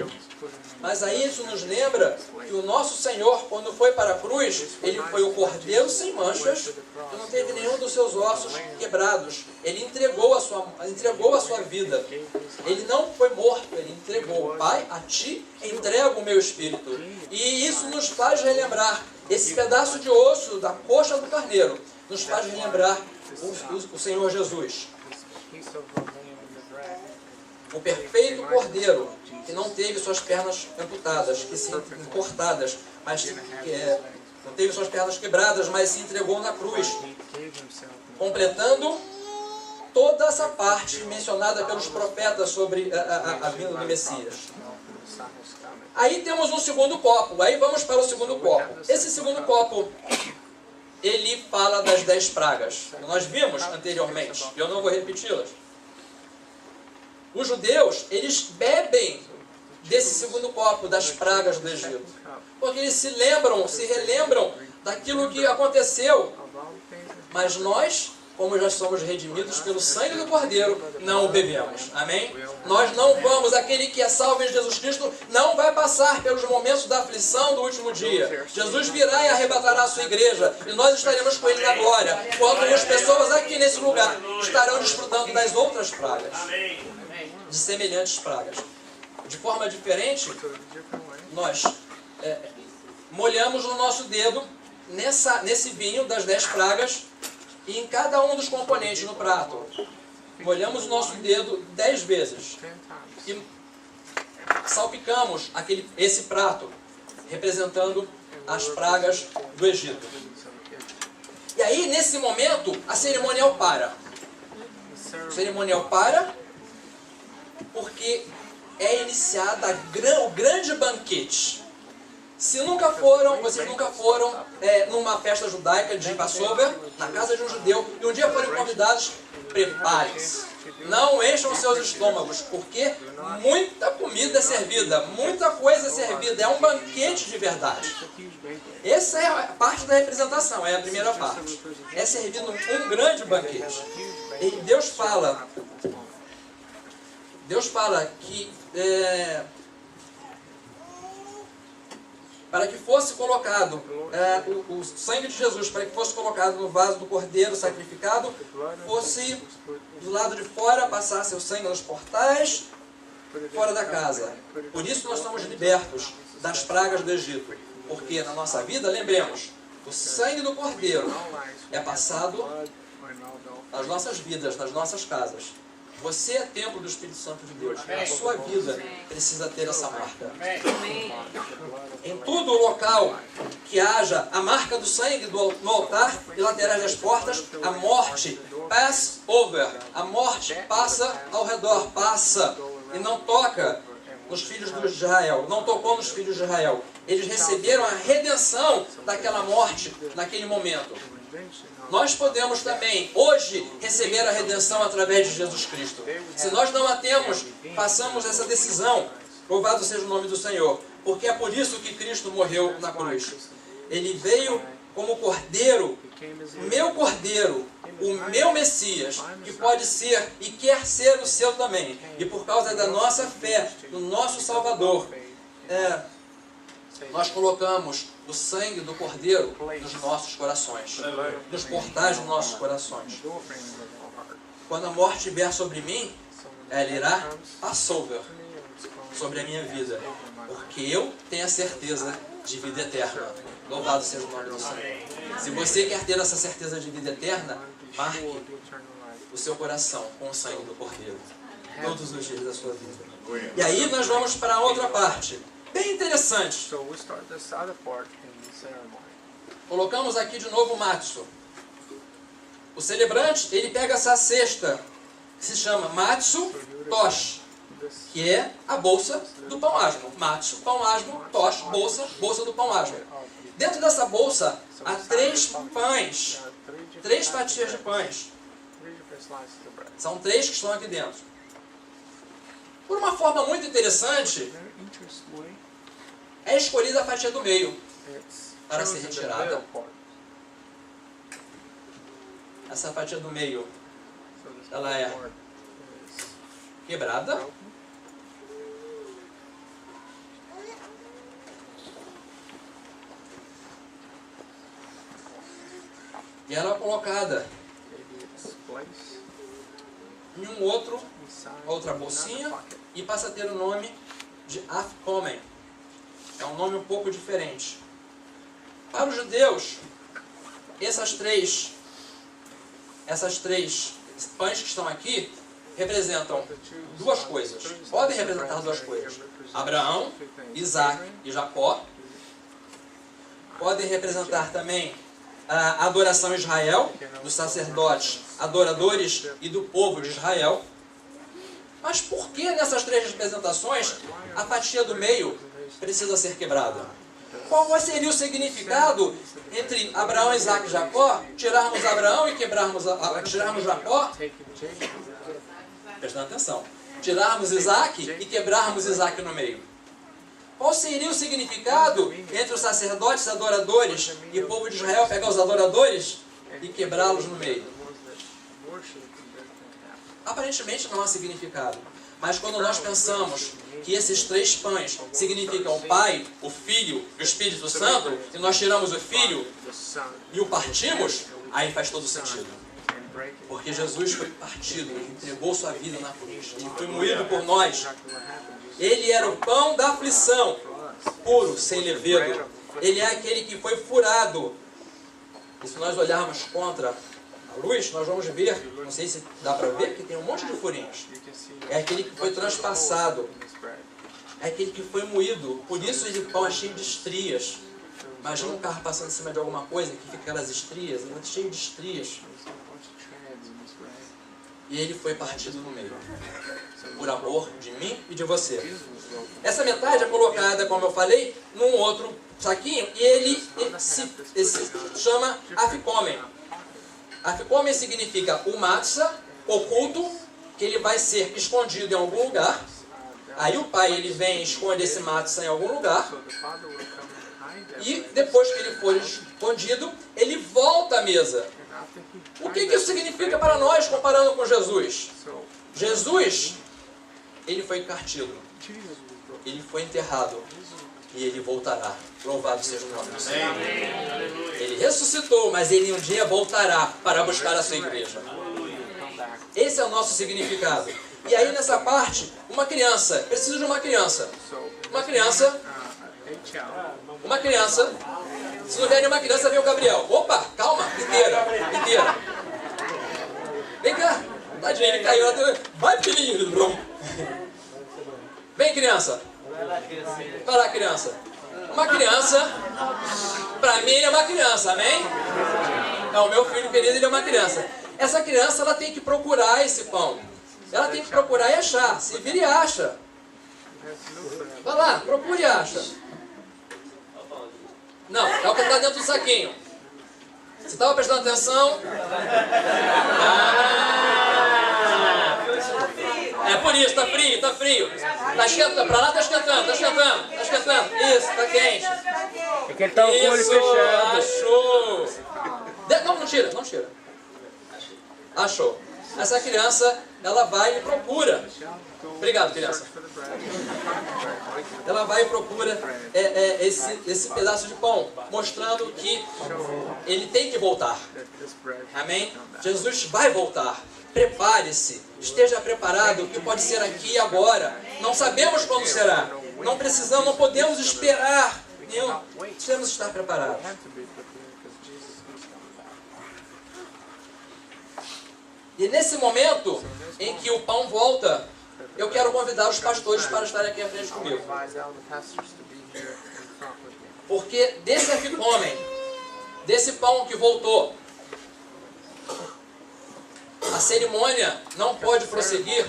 Mas aí isso nos lembra que o nosso Senhor, quando foi para a cruz, ele foi o cordeiro sem manchas, que não teve nenhum dos seus ossos quebrados. Ele entregou a sua vida. Ele não foi morto, ele entregou. Pai, a ti entrego o meu espírito. E isso nos faz relembrar, esse pedaço de osso da coxa do carneiro, nos faz relembrar o Senhor Jesus. O perfeito cordeiro, que não teve suas pernas amputadas, cortadas, mas não teve suas pernas quebradas, mas se entregou na cruz, completando toda essa parte mencionada pelos profetas sobre a vinda do Messias. Aí temos um segundo copo, aí vamos para o segundo copo. Esse segundo copo, ele fala das 10 pragas. Nós vimos anteriormente, eu não vou repeti-las. Os judeus, eles bebem desse segundo copo, das pragas do Egito. Porque eles se relembram daquilo que aconteceu. Mas nós como já somos redimidos pelo sangue do Cordeiro, não o bebemos. Amém? Nós não vamos, aquele que é salvo em Jesus Cristo, não vai passar pelos momentos da aflição do último dia. Jesus virá e arrebatará a sua igreja, e nós estaremos com ele na glória, enquanto as pessoas aqui nesse lugar estarão desfrutando das outras pragas, de semelhantes pragas. De forma diferente, nós molhamos o nosso dedo nesse vinho das 10 pragas, e em cada um dos componentes no prato, molhamos o nosso dedo 10 vezes. E salpicamos esse prato, representando as pragas do Egito. E aí, nesse momento, a cerimonial para. O cerimonial para porque é iniciada o grande banquete. Se vocês nunca foram numa festa judaica de Passover, na casa de um judeu, e um dia forem convidados, preparem-se. Não encham seus estômagos, porque muita comida é servida, muita coisa é servida, é um banquete de verdade. Essa é a parte da representação, é a primeira parte. É servido um grande banquete. E Deus fala que para que fosse colocado o sangue de Jesus, para que fosse colocado no vaso do cordeiro sacrificado, fosse do lado de fora, passasse o sangue nos portais, fora da casa. Por isso nós somos libertos das pragas do Egito. Porque na nossa vida, lembremos, o sangue do cordeiro é passado nas nossas vidas, nas nossas casas. Você é templo do Espírito Santo de Deus. A sua vida precisa ter essa marca. Em todo local que haja a marca do sangue no altar e laterais das portas, a morte pass over. A morte passa ao redor, passa e não toca nos filhos de Israel. Não tocou nos filhos de Israel. Eles receberam a redenção daquela morte naquele momento. Nós podemos também, hoje, receber a redenção através de Jesus Cristo. Se nós não a temos, façamos essa decisão. Louvado seja o nome do Senhor. Porque é por isso que Cristo morreu na cruz. Ele veio como cordeiro, o meu Messias, que pode ser e quer ser o seu também. E por causa da nossa fé, do nosso Salvador, nós colocamos o sangue do Cordeiro nos nossos corações, nos portais dos nossos corações. Quando a morte vier sobre mim, ela irá passover sobre a minha vida, porque eu tenho a certeza de vida eterna. Louvado seja o nome do Senhor. Se você quer ter essa certeza de vida eterna, marque o seu coração com o sangue do Cordeiro todos os dias da sua vida. E aí nós vamos para a outra parte. Bem interessante. Colocamos aqui de novo o matzo. O celebrante, ele pega essa cesta, que se chama matzo tosh, que é a bolsa do pão asmo. Matzo, pão asmo, tosh, bolsa do pão asmo. Dentro dessa bolsa há 3 pães, 3 fatias de pães. São 3 que estão aqui dentro. Por uma forma muito interessante, é escolhida a fatia do meio para ser retirada. Essa fatia do meio, ela é quebrada. E ela é colocada em outra bolsinha e passa a ter o nome de afkomen. É um nome um pouco diferente. Para os judeus, essas três pães que estão aqui representam 2 coisas. Podem representar 2 coisas. Abraão, Isaac e Jacó. Podem representar também a adoração a Israel, dos sacerdotes, adoradores e do povo de Israel. Mas por que nessas 3 representações a fatia do meio precisa ser quebrada? Qual seria o significado entre Abraão, Isaac e Jacó? Tirarmos Abraão e tirarmos Jacó? Prestando atenção. Tirarmos Isaac e quebrarmos Isaac no meio. Qual seria o significado entre os sacerdotes, adoradores e o povo de Israel pegar os adoradores e quebrá-los no meio? aparentemente não há significado. Mas quando nós pensamos que esses 3 pães significam o Pai, o Filho e o Espírito Santo, e nós tiramos o Filho e o partimos, aí faz todo sentido. Porque Jesus foi partido, Ele entregou sua vida na cruz, Ele foi moído por nós. Ele era o pão da aflição, puro, sem levedo. Ele é aquele que foi furado. E se nós olharmos contra a luz, nós vamos ver, não sei se dá para ver, que tem um monte de furinhos. É aquele que foi transpassado. É aquele que foi moído. Por isso esse pão é cheio de estrias. Imagina um carro passando em cima de alguma coisa que fica aquelas estrias, ele é cheio de estrias. E ele foi partido no meio, por amor de mim e de você. Essa metade é colocada, como eu falei, num outro saquinho, e ele se chama afikomen. Afikomen significa o matzah oculto, que ele vai ser escondido em algum lugar. Aí o pai ele vem e esconde esse matzah em algum lugar. E depois que ele for escondido, ele volta à mesa. O que isso significa para nós comparando com Jesus? Jesus, ele foi partido, ele foi enterrado e ele voltará. Louvado seja o nome do Senhor. Ele ressuscitou, mas ele um dia voltará para buscar a sua igreja. Esse é o nosso significado. E aí nessa parte, uma criança, preciso de uma criança. Uma criança. Se não vier nenhuma criança, vem o Gabriel. Opa, calma, inteira. Vem cá. Tadinho, ele caiu. Vai, filhinho. Vem, criança. Vai lá, criança. Uma criança, pra mim, ele é uma criança, amém? É, o meu filho querido, ele é uma criança. Essa criança, ela tem que procurar esse pão. Ela tem que procurar e achar. Se vira e acha. Vai lá, procure e acha. Não, é o que está dentro do saquinho. Você estava prestando atenção? É por isso, está frio. Está esquentando, para lá está esquentando. Isso, está quente. É que ele está com o olho fechado. Achou. Não tira. Achou. Essa criança, ela vai e procura. Obrigado, criança. Ela vai e procura esse pedaço de pão, mostrando que ele tem que voltar. Amém? Jesus vai voltar. Prepare-se. Esteja preparado, que pode ser aqui e agora. Não sabemos quando será. Não podemos esperar. Precisamos estar preparados. E nesse momento em que o pão volta, eu quero convidar os pastores para estarem aqui à frente comigo. Porque desse afikomen, desse pão que voltou, a cerimônia não pode prosseguir.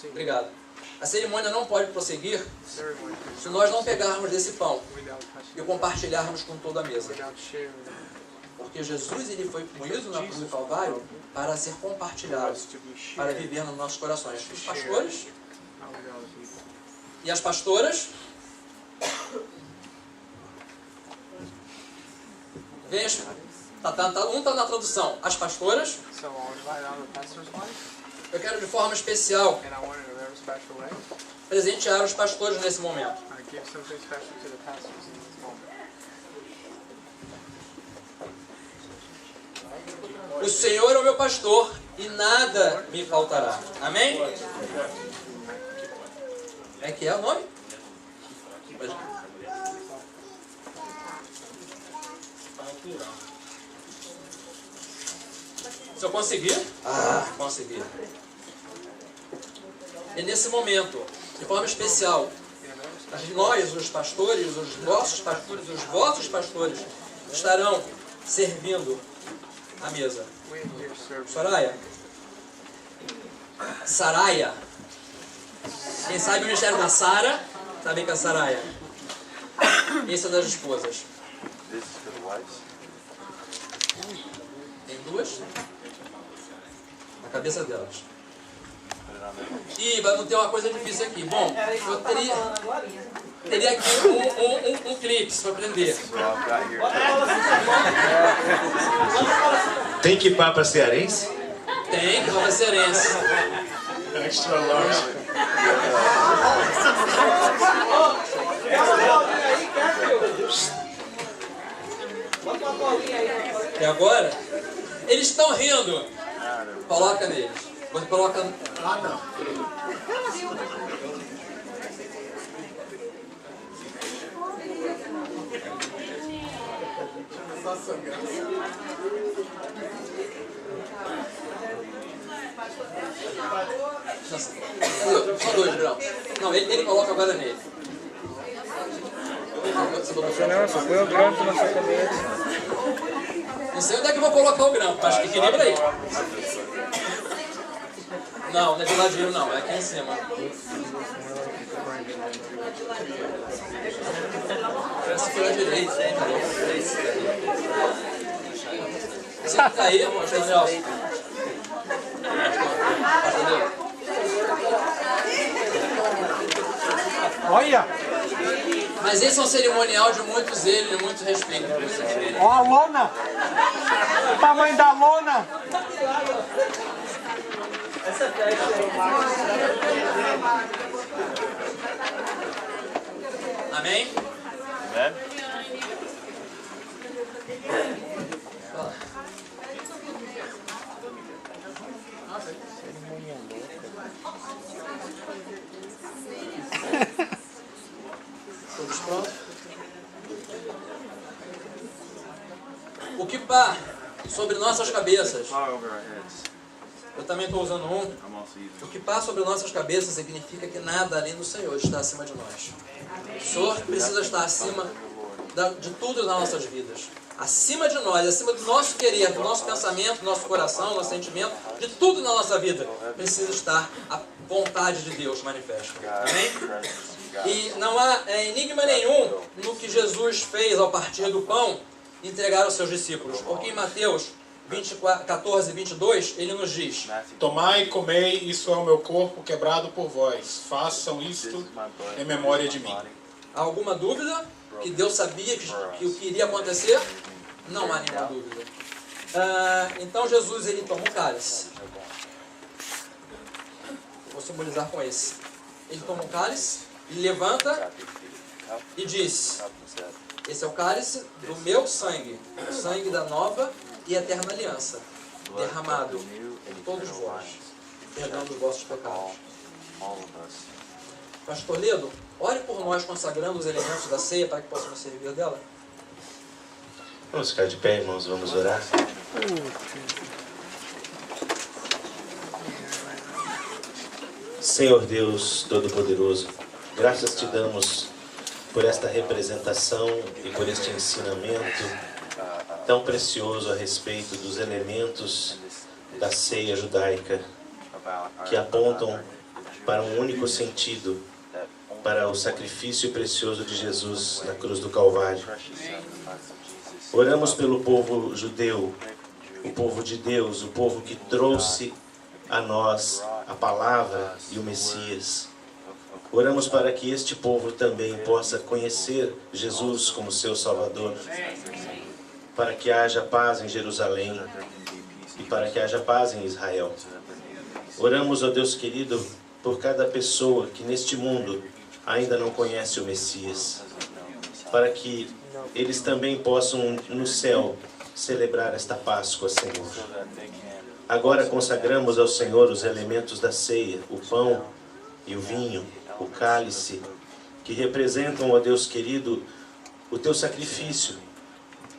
Obrigado. A cerimônia não pode prosseguir se nós não pegarmos desse pão e compartilharmos com toda a mesa. Porque Jesus ele foi moído na cruz do Calvário para ser compartilhado, para viver nos nossos corações. Os pastores e as pastoras um está na tradução. As pastoras. Eu quero de forma especial presentear os pastores nesse momento. O Senhor é o meu pastor e nada me faltará. Amém? É que é o nome? Se eu conseguir? Consegui. E nesse momento, de forma especial, nós, os pastores, os nossos pastores, os vossos pastores, estarão servindo a mesa. Saraia. Quem sabe o ministério da Sara, sabe que é a Saraia. Esse é das esposas. Tem duas na cabeça delas. Ih, vai não ter uma coisa difícil aqui. Bom, eu teria aqui um clipe para prender. Tem que ir para cearense? Tem, nova cearense. Extra large. E agora, eles estão rindo. Coloca neles. Você coloca... Ah, não. Só dois, Brão. Não, ele coloca agora nele. Não, só põe o grampo na sua cabeça. Não sei onde é que eu vou colocar o grampo, mas que equilibra aí. Não, não é de ladinho não, é aqui em cima. Parece que foi a direita, né? Senta aí, pastor Nelson. Olha! Mas esse é um cerimonial de muito zelo e muito respeito. Ó a lona! O tamanho da lona! Amém? Amen. Todos prontos? O kippah sobre nossas cabeças. Far over our heads. Eu também estou usando um. I'm also using O kippah sobre nossas cabeças significa que nada além do Senhor está acima de nós. O Senhor precisa estar acima de tudo nas nossas vidas. Acima de nós, acima do nosso querer, do nosso pensamento, do nosso coração, do nosso sentimento, de tudo na nossa vida, precisa estar a vontade de Deus manifesta. Amém? E não há enigma nenhum no que Jesus fez ao partir do pão e entregar aos seus discípulos. Porque em Mateus 14, 22, ele nos diz: Tomai e comei, isso é o meu corpo quebrado por vós. Façam isto em memória de mim. Há alguma dúvida que Deus sabia que o que iria acontecer? Não há nenhuma dúvida. Então Jesus ele toma um cálice. Vou simbolizar com esse. Ele toma um cálice, ele levanta e diz: esse é o cálice do meu sangue, o sangue da nova e eterna aliança, derramado por todos vós, perdão dos vossos pecados. Pastor Ledo, ore por nós consagrando os elementos da ceia para que possamos servir dela. Vamos ficar de pé, irmãos, vamos orar. Senhor Deus Todo-Poderoso, graças te damos por esta representação e por este ensinamento tão precioso a respeito dos elementos da ceia judaica que apontam para um único sentido, para o sacrifício precioso de Jesus na cruz do Calvário. Oramos pelo povo judeu, o povo de Deus, o povo que trouxe a nós a palavra e o Messias. Oramos para que este povo também possa conhecer Jesus como seu Salvador, para que haja paz em Jerusalém e para que haja paz em Israel. Oramos, ó Deus querido, por cada pessoa que neste mundo ainda não conhece o Messias, para que eles também possam no céu celebrar esta Páscoa, Senhor. Agora consagramos ao Senhor os elementos da ceia, o pão e o vinho, o cálice, que representam, ó Deus querido, o teu sacrifício,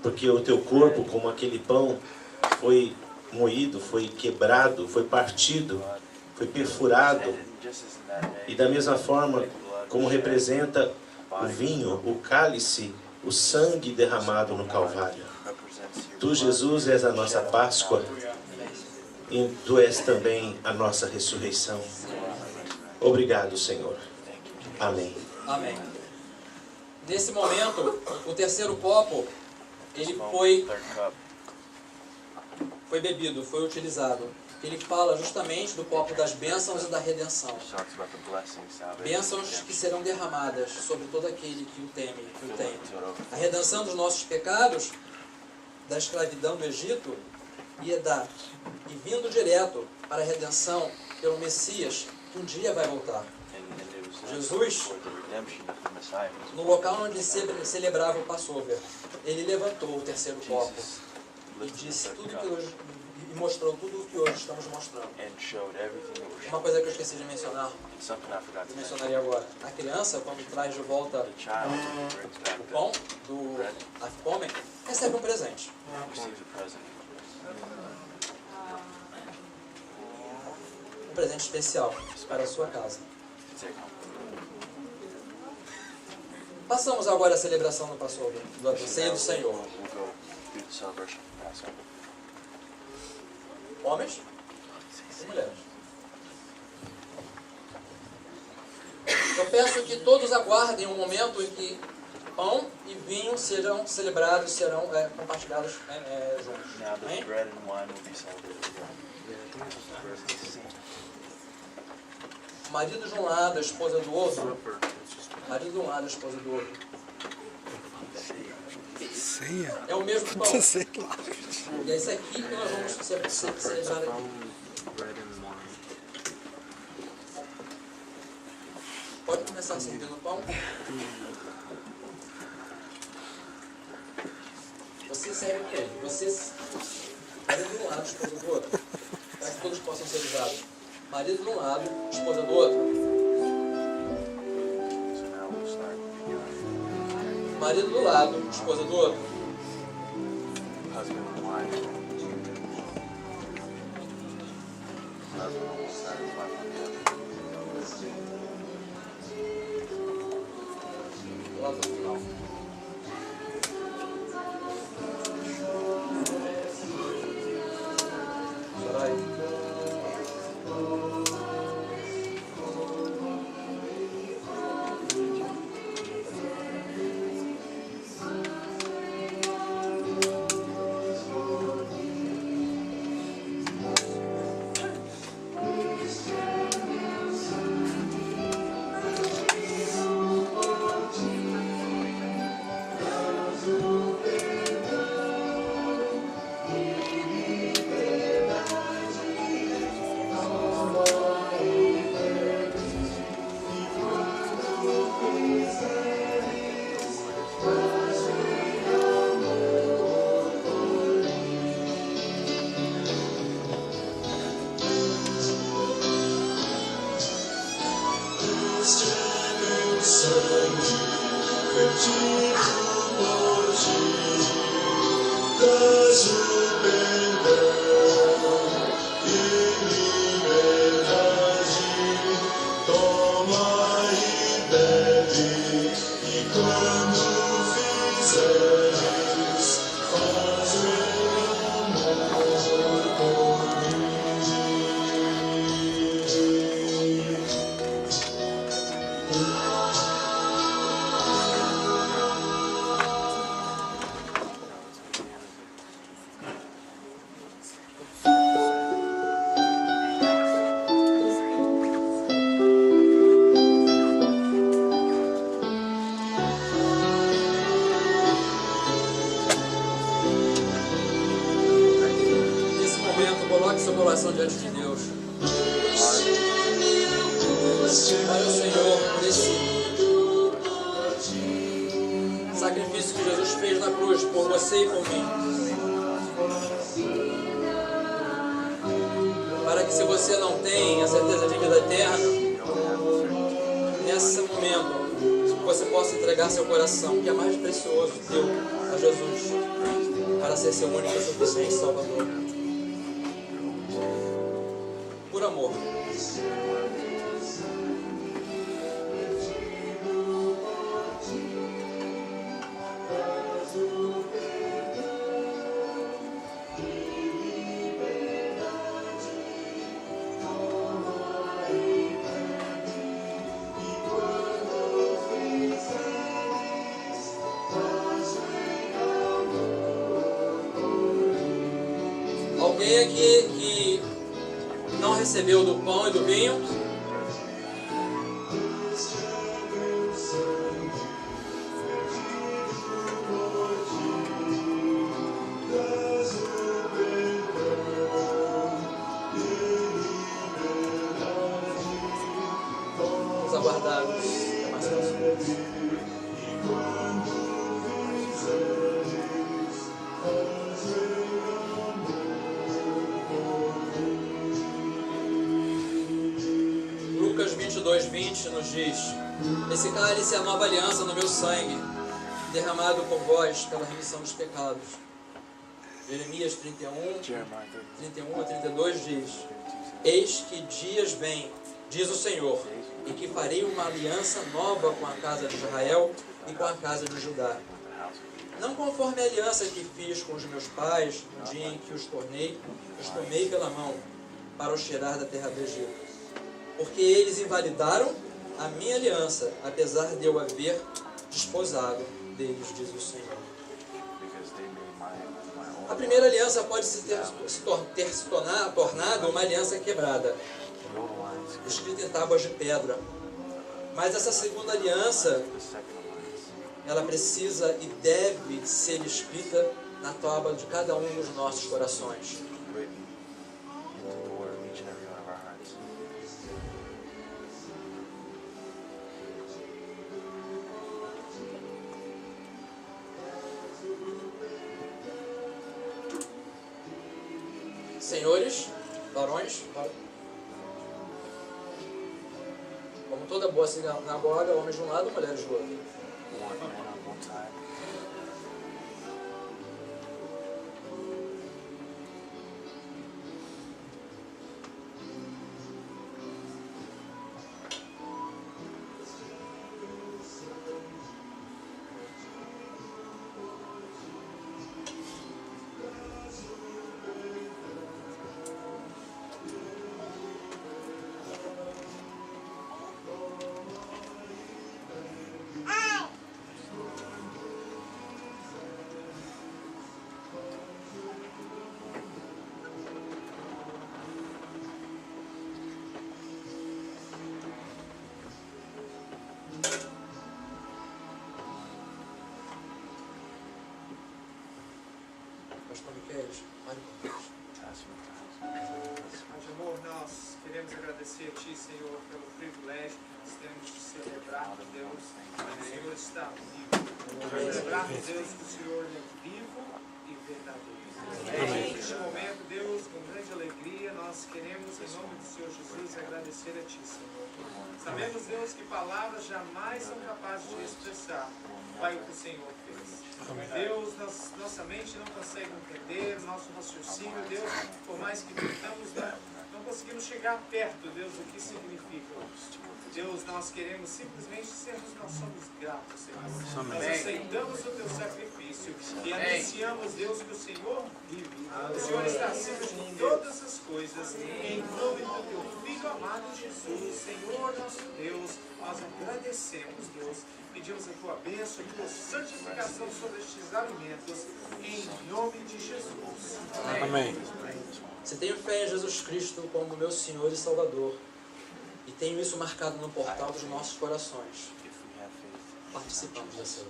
porque o teu corpo, como aquele pão, foi moído, foi quebrado, foi partido, foi perfurado, e da mesma forma como representa o vinho, o cálice, o sangue derramado no Calvário. Tu, Jesus, és a nossa Páscoa, e tu és também a nossa ressurreição. Obrigado, Senhor. Amém. Amém. Nesse momento, o terceiro copo, ele foi bebido, foi utilizado. Ele fala justamente do copo das bênçãos e da redenção. Bênçãos que serão derramadas sobre todo aquele que o teme, que o tem. A redenção dos nossos pecados, da escravidão do Egito, piedade, e vindo direto para a redenção pelo Messias, que um dia vai voltar. Jesus, no local onde se celebrava o Passover, ele levantou o terceiro copo e disse tudo que hoje, e mostrou tudo o que hoje estamos mostrando. Uma coisa que eu esqueci de mencionar, eu mencionaria agora. A criança, quando traz de volta o pão do afipome, recebe um presente. Um presente especial para a sua casa. Passamos agora a celebração do Passover, da ceia do Senhor. Homens e mulheres. Eu peço que todos aguardem um momento em que pão e vinho serão celebrados, serão compartilhados juntos. Amém? Marido de um lado, a esposa do outro. Marido de um lado, a esposa do outro. É o mesmo pão. E é isso aqui que nós vamos celebrar aqui. Pode começar servindo o pão. Você serve quem? Você, marido de um lado, esposa do outro. Para que todos possam ser usados. Marido de um lado, esposa do outro. Marido do lado, esposa do outro. Lá no final. Diante de Deus. Olha o Senhor por esse sacrifício que Jesus fez na cruz por você e por mim. Para que, se você não tem a certeza de vida eterna, nesse momento você possa entregar seu coração, que é mais precioso teu, a Jesus, para ser seu único e suficiente Salvador. Por amor. Alguém aqui que não recebeu do pão e do vinho? Vamos aguardar os demais canções. Lucas 22:20 nos diz: esse cálice é a nova aliança no meu sangue, derramado por vós pela remissão dos pecados. Jeremias 31 a 32 diz: eis que dias vêm, diz o Senhor, em que farei uma aliança nova com a casa de Israel e com a casa de Judá. Não conforme a aliança que fiz com os meus pais no dia em que os tomei pela mão para os tirar da terra do Egito. Porque eles invalidaram a minha aliança, apesar de eu haver desposado deles, diz o Senhor. A primeira aliança pode ter se tornado uma aliança quebrada, escrita em tábuas de pedra. Mas essa segunda aliança, ela precisa e deve ser escrita na tábua de cada um dos nossos corações. Senhores, varões, como toda boa sinagoga, homens de um lado, mulheres do outro. Mas, amor, nós queremos agradecer a Ti, Senhor, pelo privilégio que nós temos de celebrar, Deus, que o Senhor está vivo. Celebrar, Deus, que o Senhor é vivo e verdadeiro. Neste momento, Deus, com grande alegria, nós queremos, em nome do Senhor Jesus, agradecer a Ti, Senhor. Sabemos, Deus, que palavras jamais são capazes de expressar, Pai, o que o Senhor fez. Deus, nossa mente não consegue entender, nosso raciocínio, Deus, por mais que tentamos, não conseguimos chegar perto, Deus, do que significa. Deus, nós queremos simplesmente nós somos gratos, Senhor. Nós aceitamos o Teu sacrifício e anunciamos, Deus, que o Senhor vive. O Senhor está acima de todas as coisas. Em nome do Teu Filho amado Jesus, Senhor nosso Deus, nós agradecemos, Deus. Pedimos a Tua bênção, a Tua santificação sobre estes alimentos, em nome de Jesus. Amém. Se tenho fé em Jesus Cristo como meu Senhor e Salvador, e tenho isso marcado no portal dos nossos corações, participamos da ceia.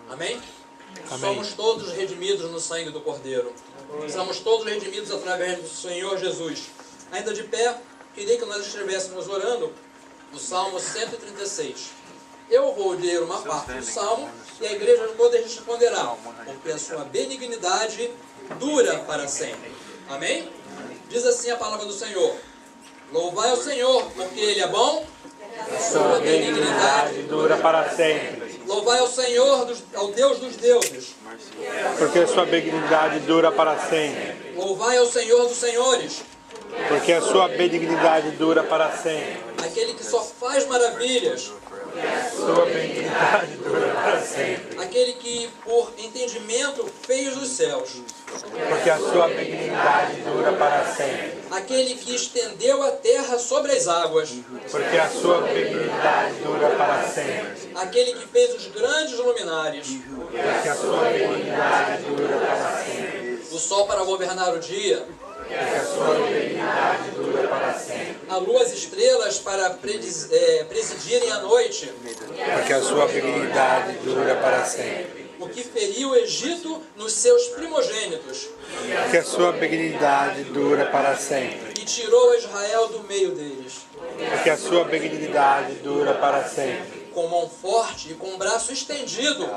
Amém? Amém? Somos todos redimidos no sangue do Cordeiro. Somos todos redimidos através do Senhor Jesus. Ainda de pé, queria que nós estivéssemos orando no Salmo 136. Eu vou ler uma parte do Salmo e a igreja toda responderá, porque a sua benignidade dura para sempre. Amém? Diz assim a palavra do Senhor: louvai ao Senhor, porque Ele é bom, a sua benignidade dura para sempre. Louvai ao Senhor, ao Deus dos deuses, porque a sua benignidade dura para sempre. Louvai ao Senhor dos senhores, porque a sua benignidade dura para sempre. Aquele que só faz maravilhas, sua benignidade dura para sempre. Aquele que por entendimento fez os céus, porque a sua benignidade dura para sempre. Aquele que estendeu a terra sobre as águas, porque a sua benignidade dura para sempre. Aquele que fez os grandes luminares, porque a sua benignidade dura para sempre. O sol para governar o dia, porque a sua benignidade dura para sempre. A lua e as estrelas para presidirem a noite, Repete. Porque a sua benignidade dura para sempre. O que feriu o Egito nos seus primogênitos. Porque a sua benignidade dura para sempre. E tirou Israel do meio deles. Porque a sua benignidade dura para sempre. Com mão forte e com braço estendido.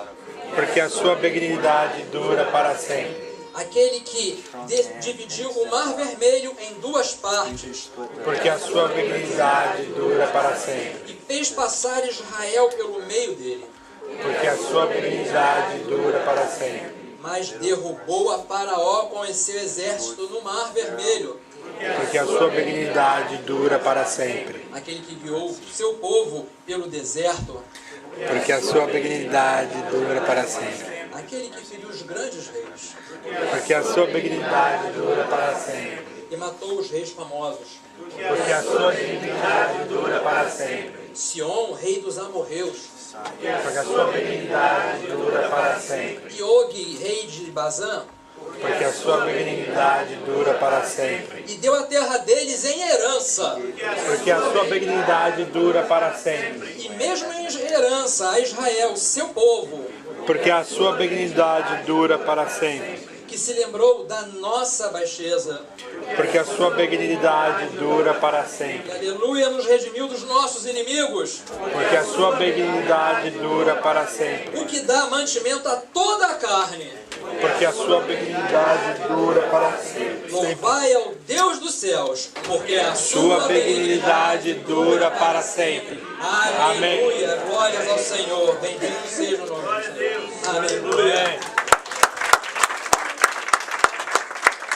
Porque a sua benignidade dura para sempre. Aquele que dividiu o mar vermelho em duas partes. Porque a sua benignidade dura para sempre. E fez passar Israel pelo meio dele. Porque a sua benignidade dura para sempre. Mas derrubou a Faraó com seu exército no mar vermelho. Porque a sua benignidade dura para sempre. Aquele que guiou seu povo pelo deserto. Porque a sua benignidade dura para sempre. Aquele que feriu os grandes reis. Porque a sua benignidade dura para sempre. E matou os reis famosos. Porque a sua benignidade dura para sempre. Sion, rei dos amorreus. Porque a sua benignidade dura para sempre. E Og, rei de Bazã. Porque a sua benignidade dura para sempre. E deu a terra deles em herança. Porque a sua benignidade dura para sempre. E mesmo em herança a Israel, seu povo. Porque a sua benignidade dura para sempre. Que se lembrou da nossa baixeza. Porque a sua benignidade dura para sempre. E, aleluia, nos redimiu dos nossos inimigos. Porque a sua benignidade dura para sempre. O que dá mantimento a toda a carne. Porque a sua benignidade dura para sempre. Louvai ao Deus dos céus, porque a Sua benignidade dura para sempre. Aleluia, glórias ao Senhor, bendito seja o nome do Senhor. Aleluia.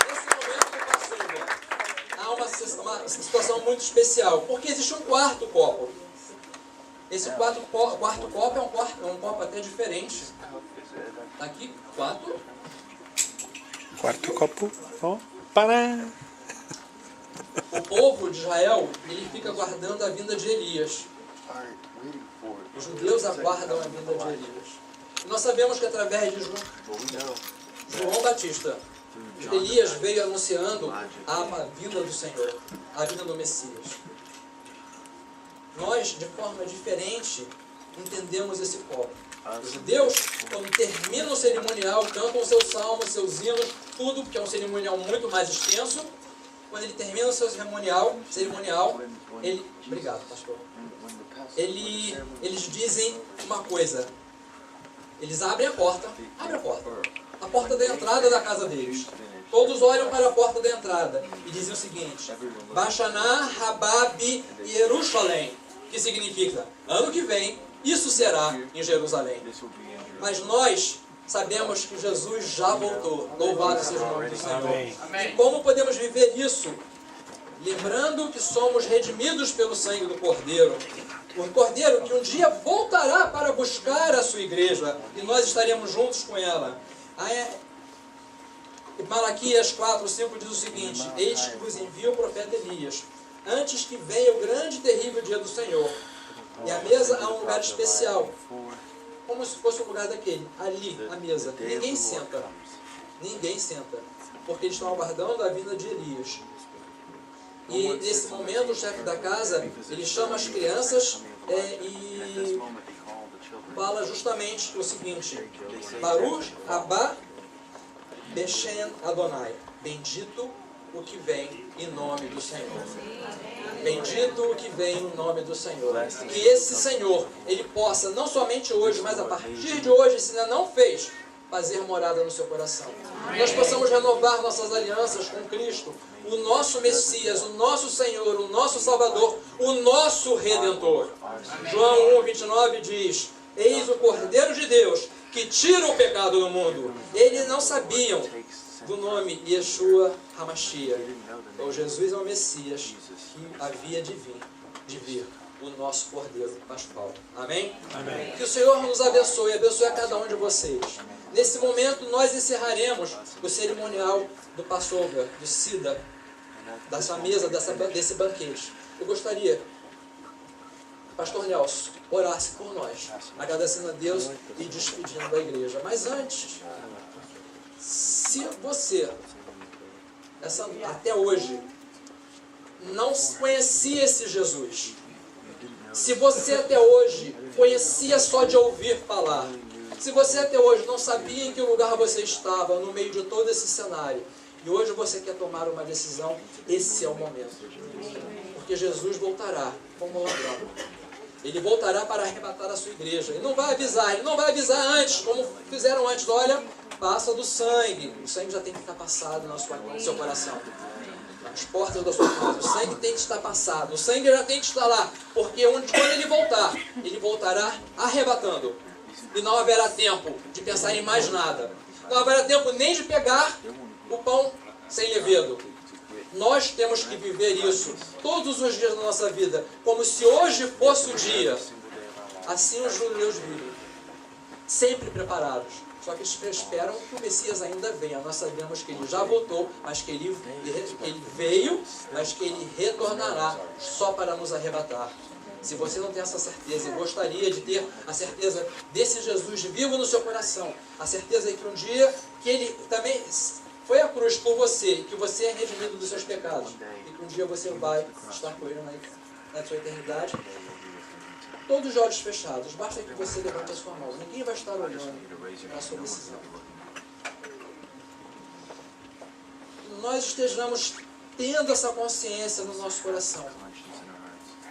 Nesse momento do Passover, há uma situação muito especial, porque existe um quarto copo. Esse quarto copo é um copo até diferente. Tá aqui, quarto. Quarto copo. Ó, para. O povo de Israel, ele fica aguardando a vinda de Elias. Os judeus aguardam a vinda de Elias. E nós sabemos que através de João Batista, Elias veio anunciando a vinda do Senhor, a vinda do Messias. Nós, de forma diferente, entendemos esse copo. Os judeus, quando terminam o cerimonial, cantam seus salmos, seus hinos, tudo, porque é um cerimonial muito mais extenso. Quando ele termina o seu cerimonial, obrigado, pastor. Eles dizem uma coisa. Eles abrem a porta da entrada da casa deles. Todos olham para a porta da entrada e dizem o seguinte: Bashaná Rabab Jerusalém, que significa, ano que vem, isso será em Jerusalém. Mas nós sabemos que Jesus já voltou. Louvado seja o nome do Senhor. Amém. E como podemos viver isso? Lembrando que somos redimidos pelo sangue do Cordeiro. O Cordeiro que um dia voltará para buscar a sua igreja. E nós estaremos juntos com ela. Malaquias 4:5 diz o seguinte: Eis que vos envio o profeta Elias, antes que venha o grande e terrível dia do Senhor. E a mesa há um lugar especial, como se fosse o lugar daquele, ali, a mesa. Ninguém senta, porque eles estão aguardando a vinda de Elias. E nesse momento o chefe da casa, ele chama as crianças e fala justamente o seguinte: Baruch Abba Beshem Adonai, bendito o que vem em nome do Senhor. Bendito o que vem em nome do Senhor. Que esse Senhor, ele possa, não somente hoje, mas a partir de hoje, se ainda não fez, fazer morada no seu coração. Nós possamos renovar nossas alianças com Cristo, o nosso Messias, o nosso Senhor, o nosso Salvador, o nosso Redentor. João 1:29 diz: Eis o Cordeiro de Deus, que tira o pecado do mundo. Eles não sabiam do nome Yeshua HaMashiach. Então Jesus é o Messias que havia de vir, o nosso Cordeiro Pascual. Amém? Amém. Que o Senhor nos abençoe e abençoe a cada um de vocês. Nesse momento nós encerraremos o cerimonial do Passover, do Sida, dessa mesa, desse banquete. Eu gostaria que o pastor Nelson orasse por nós, agradecendo a Deus e despedindo a igreja. Mas antes, se você, até hoje, não conhecia esse Jesus, Se você até hoje conhecia só de ouvir falar, se você até hoje não sabia em que lugar você estava no meio de todo esse cenário, e hoje você quer tomar uma decisão, esse é o momento. Porque Jesus voltará como ladrão. Ele voltará para arrebatar a sua igreja. Ele não vai avisar, ele não vai avisar antes, como fizeram antes. Olha, passa do sangue. O sangue já tem que estar passado no seu coração. Nas portas da sua casa. O sangue tem que estar passado. O sangue já tem que estar lá. Porque quando ele voltar, ele voltará arrebatando. E não haverá tempo de pensar em mais nada. Não haverá tempo nem de pegar o pão sem levedo. Nós temos que viver isso todos os dias da nossa vida, como se hoje fosse o dia. Assim os judeus vivem, sempre preparados. Só que eles esperam que o Messias ainda venha. Nós sabemos que ele já voltou, mas que ele veio, mas que ele retornará só para nos arrebatar. Se você não tem essa certeza e gostaria de ter a certeza desse Jesus vivo no seu coração, a certeza de que um dia que ele também foi à cruz por você, que você é redimido dos seus pecados, e que um dia você vai estar com ele na sua eternidade, todos os olhos fechados, basta que você levante a sua mão, ninguém vai estar olhando para a sua decisão. Nós estejamos tendo essa consciência no nosso coração,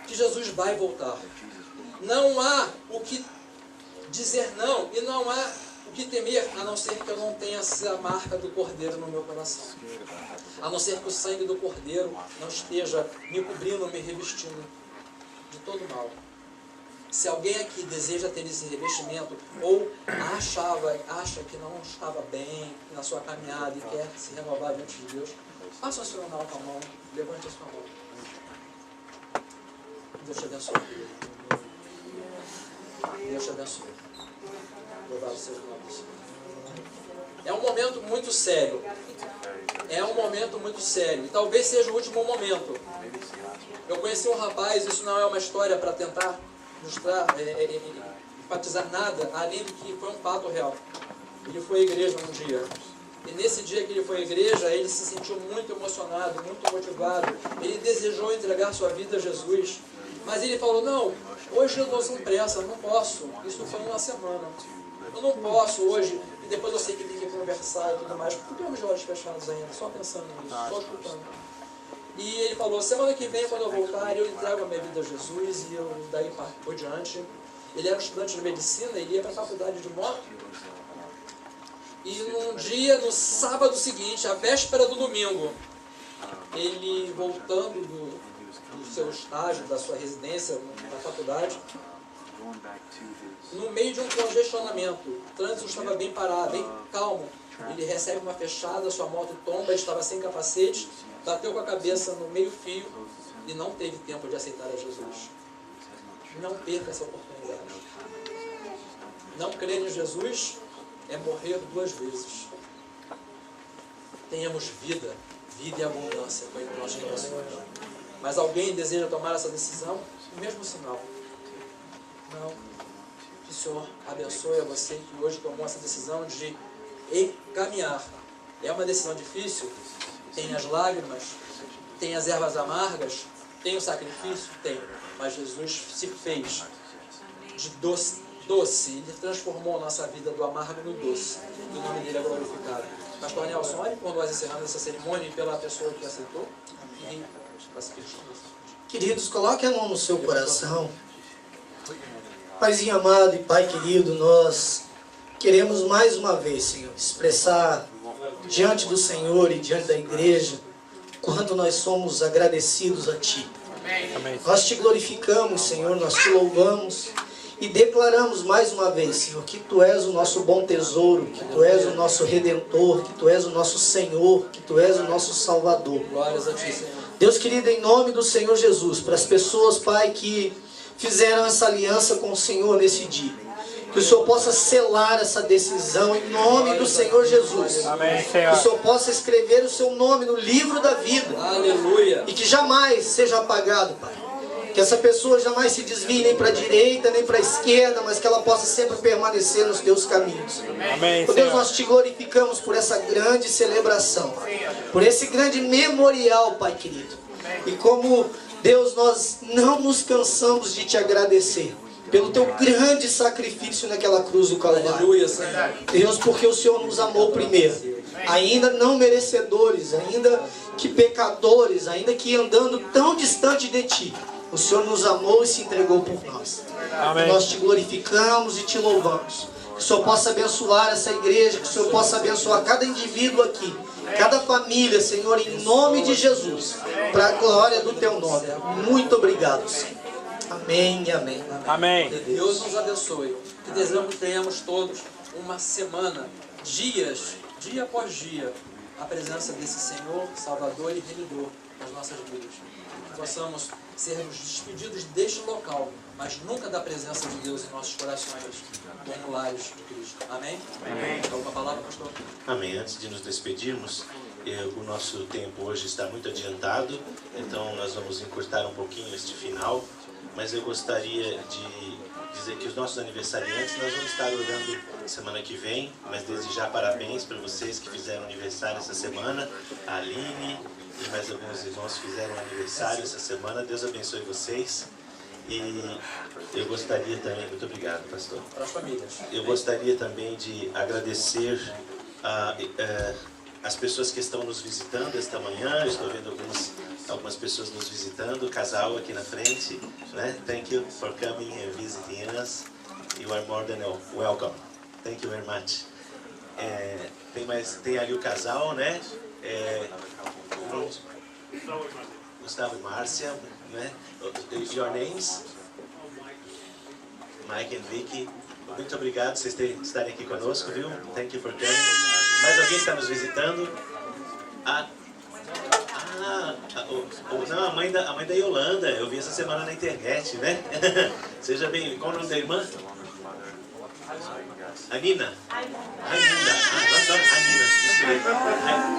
que Jesus vai voltar. Não há o que dizer não, e não há o que temer, a não ser que eu não tenha essa marca do Cordeiro no meu coração. A não ser que o sangue do Cordeiro não esteja me cobrindo, me revestindo de todo mal. Se alguém aqui deseja ter esse revestimento, ou acha que não estava bem na sua caminhada e quer se renovar diante de Deus, faça o seu anal com a mão, levante a sua mão. Deus te abençoe. Deus te abençoe. Louvado seja o nome do Senhor. É um momento muito sério. É um momento muito sério. E talvez seja o último momento. Eu conheci um rapaz, isso não é uma história para tentar ilustrar, enfatizar nada, além do que foi um fato real. Ele foi à igreja um dia. E nesse dia que ele foi à igreja, ele se sentiu muito emocionado, muito motivado. Ele desejou entregar sua vida a Jesus. Mas ele falou, não, hoje eu estou sem pressa, não posso. Isso foi uma semana. Eu não posso hoje, e depois eu sei que tem que conversar e tudo mais. Por que os olhos fechados ainda? Só pensando nisso, só escutando. E ele falou, semana que vem, quando eu voltar, eu entrego a minha vida a Jesus, e eu daí por diante. Ele era um estudante de medicina, ele ia para a faculdade de moto. E num dia, no sábado seguinte, a véspera do domingo, ele voltando do seu estágio, da sua residência na faculdade, no meio de um congestionamento, o trânsito estava bem parado, bem calmo. Ele recebe uma fechada, sua moto tomba, ele estava sem capacete, bateu com a cabeça no meio-fio e não teve tempo de aceitar a Jesus. Não perca essa oportunidade. Não crer em Jesus é morrer duas vezes. Tenhamos vida e abundância, foi o que nós queremos. Mas alguém deseja tomar essa decisão? O mesmo sinal. Não. Que o Senhor abençoe a você que hoje tomou essa decisão de caminhar. É uma decisão difícil? Tem as lágrimas, tem as ervas amargas, tem o sacrifício? Tem. Mas Jesus se fez de doce. Ele transformou a nossa vida do amargo no doce. E o nome dele é glorificado. Pastor Nelson, olhe por nós encerrando essa cerimônia e pela pessoa que aceitou. E queridos, coloque a mão no seu coração. Paizinho amado e Pai querido, nós queremos mais uma vez, Senhor, expressar diante do Senhor e diante da igreja quanto nós somos agradecidos a Ti. Amém. Nós Te glorificamos, Senhor, nós Te louvamos e declaramos mais uma vez, Senhor, que Tu és o nosso bom tesouro, que Tu és o nosso Redentor, que Tu és o nosso Senhor, que Tu és o nosso Salvador. Glórias a Ti, Senhor. Deus querido, em nome do Senhor Jesus, para as pessoas, Pai, que fizeram essa aliança com o Senhor nesse dia, que o Senhor possa selar essa decisão em nome do Senhor Jesus. Amém, Senhor. Que o Senhor possa escrever o seu nome no livro da vida. Aleluia. E que jamais seja apagado, Pai. Que essa pessoa jamais se desvie nem para a direita, nem para a esquerda, mas que ela possa sempre permanecer nos teus caminhos. Amém, Deus, nós Te glorificamos por essa grande celebração, por esse grande memorial, Pai querido. E como Deus, nós não nos cansamos de te agradecer pelo teu grande sacrifício naquela cruz do Calvário. Aleluia, Senhor. Deus, porque o Senhor nos amou primeiro, ainda não merecedores, ainda que pecadores, ainda que andando tão distante de Ti, o Senhor nos amou e se entregou por nós. Amém. Nós te glorificamos e te louvamos. Que o Senhor possa abençoar essa igreja, que o Senhor possa abençoar cada indivíduo aqui, cada família, Senhor, em nome de Jesus, para a glória do Teu nome. Muito obrigado, Senhor. Amém e amém. Amém. Que Deus nos abençoe. Que tenhamos todos uma semana, dias, dia após dia, a presença desse Senhor, Salvador e Remidor nas nossas vidas. Que possamos sermos despedidos deste local, mas nunca da presença de Deus em nossos corações, como lares de Cristo. Amém? Amém. Alguma palavra, pastor? Amém. Antes de nos despedirmos, o nosso tempo hoje está muito adiantado, então nós vamos encurtar um pouquinho este final, mas eu gostaria de dizer que os nossos aniversariantes, nós vamos estar orando semana que vem, mas desde já parabéns para vocês que fizeram aniversário essa semana, a Aline e mais alguns irmãos fizeram aniversário essa semana. Deus abençoe vocês. E eu gostaria também, muito obrigado, pastor. Para as famílias. Eu gostaria também de agradecer as pessoas que estão nos visitando esta manhã. Eu estou vendo algumas pessoas nos visitando, casal aqui na frente, né? Thank you for coming and visiting us. You are more than welcome. Thank you very much. Tem ali o casal, né? Gustavo e Márcia, né? Your names? Mike and Vicky. Muito obrigado por vocês estarem aqui conosco, viu? Thank you for coming. Mais alguém está nos visitando? Não, a mãe da Yolanda. Eu vi essa semana na internet, né? Seja bem. Qual o nome da irmã? Anina? Raimunda. Anina.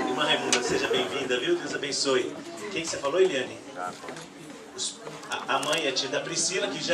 Irmã Raimunda, seja bem-vinda, viu? Deus abençoe. Quem que você falou, Eliane? A mãe e a tia da Priscila, que já